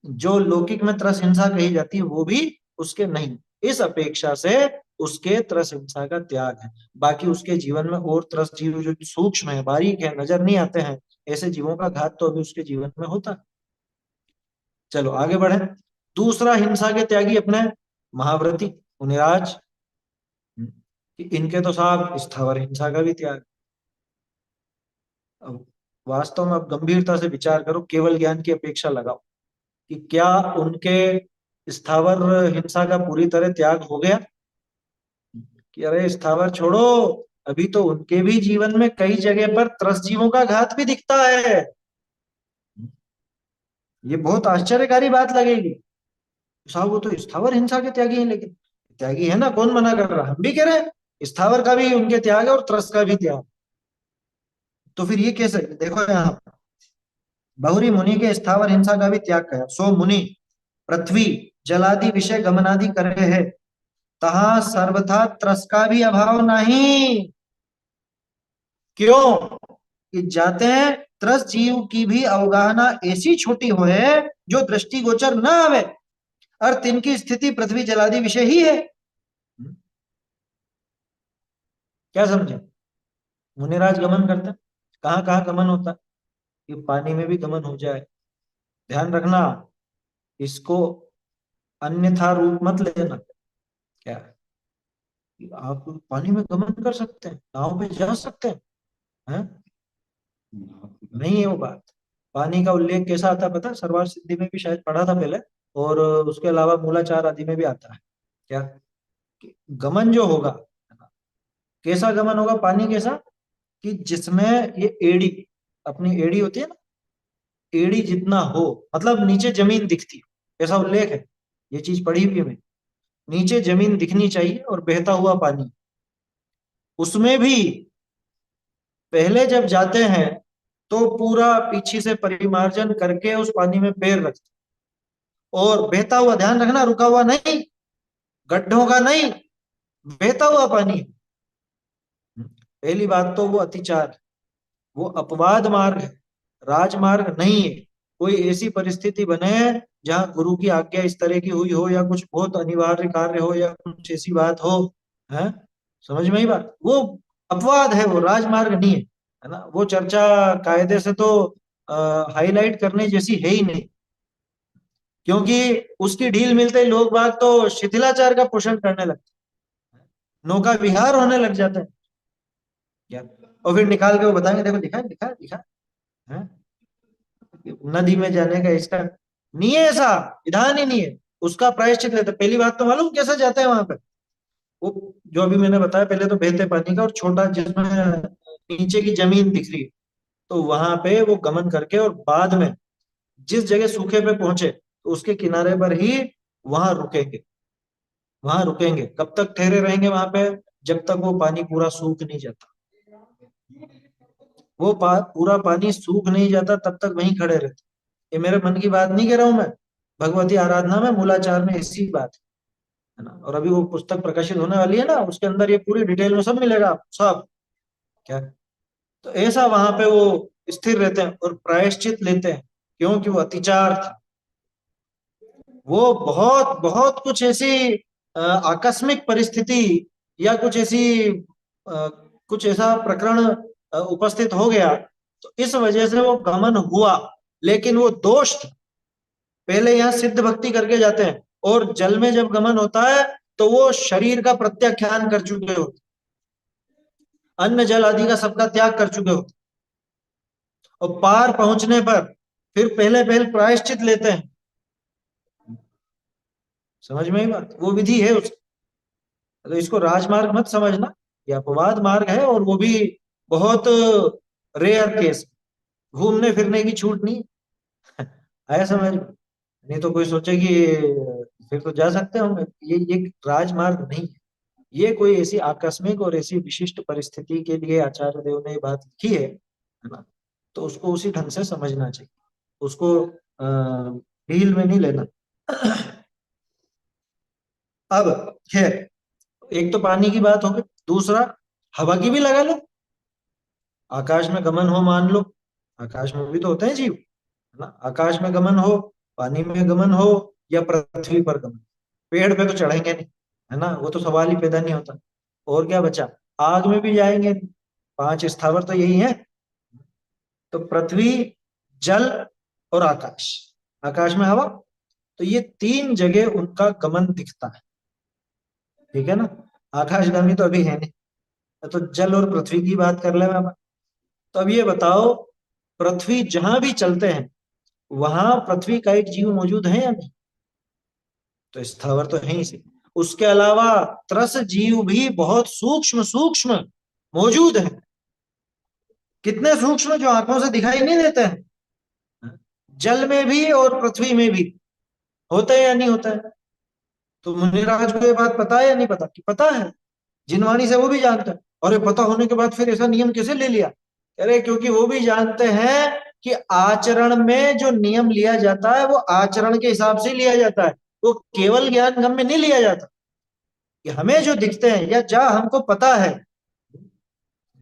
जो लौकिक में त्रस हिंसा कही जाती है वो भी उसके नहीं, इस अपेक्षा से उसके त्रस हिंसा का त्याग है। बाकी उसके जीवन में और त्रस जीव जो सूक्ष्म है, बारीक है, नजर नहीं आते हैं, ऐसे जीवों का घात तो अभी उसके जीवन में होता है। चलो आगे बढ़े। दूसरा हिंसा के त्यागी अपने महाव्रती मुनिराज, कि इनके तो साहब स्थावर हिंसा का भी त्याग। अब वास्तव में अब गंभीरता से विचार करो, केवल ज्ञान की अपेक्षा लगाओ कि क्या उनके स्थावर हिंसा का पूरी तरह त्याग हो गया, कि अरे स्थावर छोड़ो, अभी तो उनके भी जीवन में कई जगह पर त्रस्त जीवों का घात भी दिखता है। ये बहुत आश्चर्यकारी बात लगेगी, साहब वो तो स्थावर हिंसा के त्यागी हैं, लेकिन त्यागी है ना, कौन मना कर रहा, हम भी कह रहे हैं स्थावर का भी उनके त्याग है और त्रस्त का भी त्याग। तो फिर ये कैसे, देखो यहाँ बहुरी मुनि के स्थावर हिंसा का भी त्याग कहा, सो मुनि पृथ्वी जलादि विषय गमनादि करे है, तहा सर्वथा त्रस का भी अभाव नहीं। क्यों? कि जाते हैं त्रस जीव की भी अवगाहना ऐसी छोटी हो है जो दृष्टि गोचर न आवे, और तिनकी स्थिति पृथ्वी जलादि विषय ही है। क्या समझे? मुनिराज गमन करते हैं, कहाँ कहाँ गमन होता है, कि पानी में भी गमन हो जाए। ध्यान रखना, इसको अन्यथा रूप मत लेना। क्या कि आप पानी में गमन कर सकते हैं, नाव पे जा सकते हैं? नहीं है वो बात। पानी का उल्लेख कैसा आता है पता है? सर्वार्थ सिद्धि में भी शायद पढ़ा था पहले, और उसके अलावा मूलाचार आदि में भी आता है। क्या कि गमन जो होगा, कैसा गमन होगा पानी कैसा, कि जिसमें ये एड़ी, अपनी एड़ी होती है ना, एड़ी जितना हो, मतलब नीचे जमीन दिखती हो, ऐसा उल्लेख है। ये चीज पढ़ी हुई है मैंने, नीचे जमीन दिखनी चाहिए और बहता हुआ पानी। उसमें भी पहले जब जाते हैं तो पूरा पीछे से परिमार्जन करके उस पानी में पैर रखते, और बहता हुआ, ध्यान रखना, रुका हुआ नहीं, गड्ढों का नहीं, बहता हुआ पानी। पहली बात तो वो अतिचार, वो अपवाद मार्ग है, राजमार्ग नहीं है। कोई ऐसी परिस्थिति बने जहाँ गुरु की आज्ञा इस तरह की हुई हो, या कुछ बहुत अनिवार्य कार्य हो, या कुछ ऐसी बात हो, है समझ में ही बात, वो अपवाद है, वो राजमार्ग नहीं है ना। वो चर्चा कायदे से तो हाईलाइट करने जैसी है ही नहीं, क्योंकि उसकी ढील मिलते ही लोग बाग तो शिथिलाचार का पोषण करने लगते, नौका विहार होने लग जाते हैं क्या, और फिर निकाल के वो बताएंगे देखो लिखा है, लिखा है, लिखा है। नदी में जाने का इसका नहीं है, ऐसा विधान ही नहीं है। उसका प्रायश्चित लेते, पहली बात तो मालूम कैसे जाते हैं वहां पे, वो जो अभी मैंने बताया, पहले तो बहते पानी का और छोटा जिसमें नीचे की जमीन दिख रही है, तो वहां पे वो गमन करके और बाद में जिस जगह सूखे पे पहुंचे तो उसके किनारे पर ही वहां रुकेंगे। वहां रुकेंगे, कब तक ठहरे रहेंगे वहां पे, जब तक वो पानी पूरा सूख नहीं जाता। वो पूरा पानी सूख नहीं जाता तब तक वहीं खड़े रहते। ये मेरे मन की बात नहीं कह रहा हूं मैं, भगवती आराधना में मूलाचार में ऐसी बात है ना। और अभी वो पुस्तक प्रकाशित होने वाली है ना, उसके अंदर ये पूरी डिटेल में सब मिलेगा आपको, सब क्या। तो ऐसा वहां पे वो स्थिर रहते हैं और प्रायश्चित लेते हैं, क्योंकि वो अतिचार था। वो बहुत बहुत कुछ ऐसी आकस्मिक परिस्थिति या कुछ ऐसी कुछ ऐसा प्रकरण उपस्थित हो गया, तो इस वजह से वो गमन हुआ। लेकिन वो दोष था, पहले यहाँ सिद्ध भक्ति करके जाते हैं, और जल में जब गमन होता है तो वो शरीर का प्रत्याख्यान कर चुके होते, अन्न जल आदि का सबका त्याग कर चुके होते, और पार पहुंचने पर फिर पहले पहले प्रायश्चित लेते हैं। समझ में ही बात, वो विधि है उसकी। तो इसको राजमार्ग मत समझना, ये अपवाद मार्ग है, और वो भी बहुत रेयर केस, घूमने फिरने की छूट नहीं आया समझ में। नहीं तो कोई सोचे कि फिर तो जा सकते होंगे, ये राजमार्ग नहीं है। ये कोई ऐसी आकस्मिक और ऐसी विशिष्ट परिस्थिति के लिए आचार्य देव ने ये बात लिखी है ना, तो उसको उसी ढंग से समझना चाहिए, उसको ढील में नहीं लेना। अब खैर, एक तो पानी की बात हो गई, दूसरा हवा की भी लगा लो। आकाश में गमन हो, मान लो आकाश में भी तो होते हैं जीव, है ना। आकाश में गमन हो, पानी में गमन हो, या पृथ्वी पर गमन, पेड़ पे तो चढ़ेंगे नहीं, है ना, वो तो सवाल ही पैदा नहीं होता। और क्या बचा, आग में भी जाएंगे नहीं। पांच स्थावर तो यही है, तो पृथ्वी, जल और आकाश, आकाश में हवा, तो ये तीन जगह उनका गमन दिखता है, ठीक है ना। आकाशगामी तो अभी है नहीं, तो जल और पृथ्वी की बात कर ले मैं। तो अब ये बताओ, पृथ्वी जहां भी चलते हैं वहां पृथ्वी का एक जीव मौजूद है या नहीं, तो स्थावर तो है ही से। उसके अलावा त्रस जीव भी बहुत सूक्ष्म सूक्ष्म मौजूद है। कितने सूक्ष्म, जो आंखों से दिखाई नहीं देते हैं, जल में भी और पृथ्वी में भी होता है या नहीं होता है। तो मुनिराज को ये बात पता है या नहीं पता, कि पता है, जिनवाणी से वो भी जानते हैं। और ये पता होने के बाद फिर ऐसा नियम कैसे ले लिया, अरे क्योंकि वो भी जानते हैं कि आचरण में जो नियम लिया जाता है वो आचरण के हिसाब से लिया जाता है, वो केवल ज्ञान गम में नहीं लिया जाता। कि हमें जो दिखते हैं या जहां हमको पता है,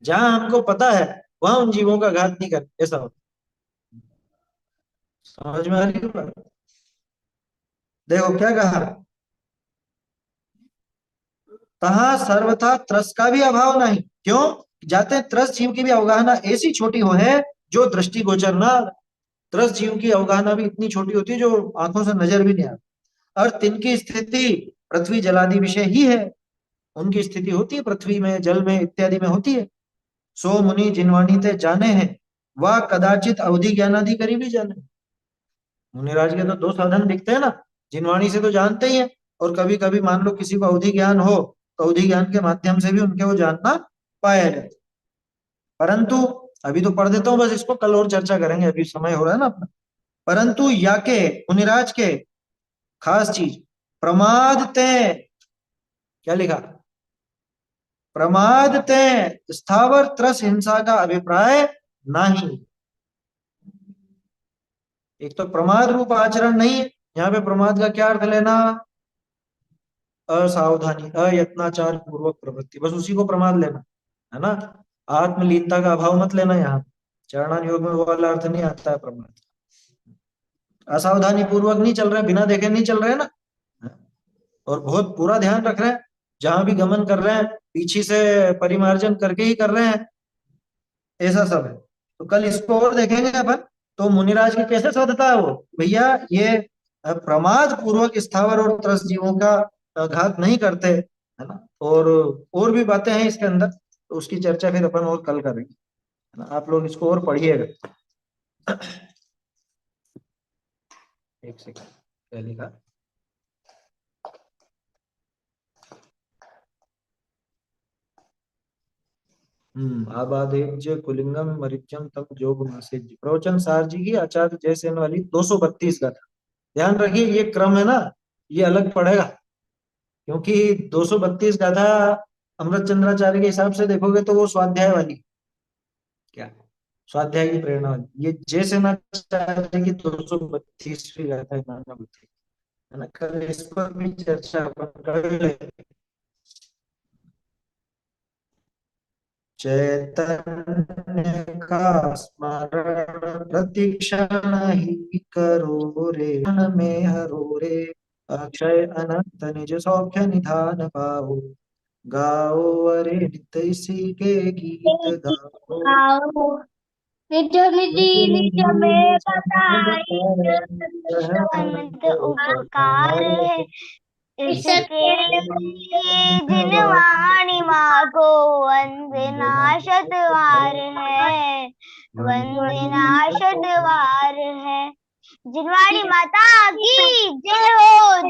जहां हमको पता है वहां उन जीवों का घात नहीं कर, ऐसा होता। समझ में आ रही है बात? देखो क्या कहा, तहा सर्वथा त्रस का भी अभाव नहीं। क्यों जाते हैं, त्रस जीव की भी अवगाहना ऐसी छोटी हो है जो दृष्टि गोचर ना। त्रस जीव की अवगाहना भी इतनी छोटी होती है जो आंखों से नजर भी नहीं आती। और तिनकी स्थिति पृथ्वी जलादि विषय ही है, उनकी स्थिति होती है पृथ्वी में, जल में इत्यादि में होती है। सो मुनि जिनवाणी ते जाने हैं, वह कदाचित अवधि ज्ञानादि करी भी जाने। मुनिराज के तो दो साधन दिखते हैं ना, जिनवाणी से तो जानते ही है, और कभी कभी मान लो किसी को अवधि ज्ञान हो तो अवधि ज्ञान के माध्यम से भी उनके वो जानना पाया जाए। परंतु अभी तो पढ़ देता हूँ बस इसको, कल और चर्चा करेंगे, अभी समय हो रहा है ना अपना। परंतु या के मुनिराज के खास चीज, प्रमाद ते, क्या लिखा, प्रमाद ते स्थावर त्रस हिंसा का अभिप्राय नहीं। एक तो प्रमाद रूप आचरण नहीं है, यहाँ पे प्रमाद का क्या अर्थ लेना, असावधानी, अयत्नाचार पूर्वक प्रवृत्ति, बस उसी को प्रमाद लेना, है ना। आत्मलीनता का अभाव मत लेना, यहाँ चरणान योग में वो वाला अर्थ नहीं आता है प्रमाद। असावधानी पूर्वक नहीं चल रहे, बिना देखे नहीं चल रहे ना, और बहुत पूरा ध्यान रख रहे हैं, जहां भी गमन कर रहे हैं पीछे से परिमार्जन करके ही कर रहे हैं, ऐसा सब है। तो कल इसको और देखेंगे अपन। तो मुनिराज की कैसे साधता है वो, भैया ये प्रमाद पूर्वक स्थावर और त्रस्त जीवों का घात नहीं करते, है ना। और भी बातें हैं इसके अंदर, तो उसकी चर्चा फिर अपन और कल करेंगे, है ना। आप लोग इसको और पढ़िएगा। एक सेकंड, क्या लिखा? आबादेज्य कुलिंगम मरिच्यम तम जोग मासेज्य, प्रवचन सार जी की आचार्य जयसेन वाली 232 गाथा। ध्यान रखिए ये क्रम है ना, ये अलग पड़ेगा, क्योंकि 232 गाथा अमृत चंद्राचार्य के हिसाब से देखोगे तो वो स्वाध्याय वाली, क्या स्वाध्याय की प्रेरणा वाली, ये जयसेनाचार्य की 232वीं गाथा है नाना बुद्धि, है ना। कल इस पर भी चर्चा अपन कर लेंगे। चैतन्य का स्मरण प्रतिक्षण ही करो रे, क्षण में हरो रे, अक्षय अनंत निज सौख्य निधान पाओ, गाओ अरे नित्य इसी के गीत गाओ, आओ निज निजी निज में बताई अनंत उपकार है, इसके लिए जिनवाणी माँ को वंदना शतवार है, वंदना शतवार है। जिनवाणी माता की जय हो,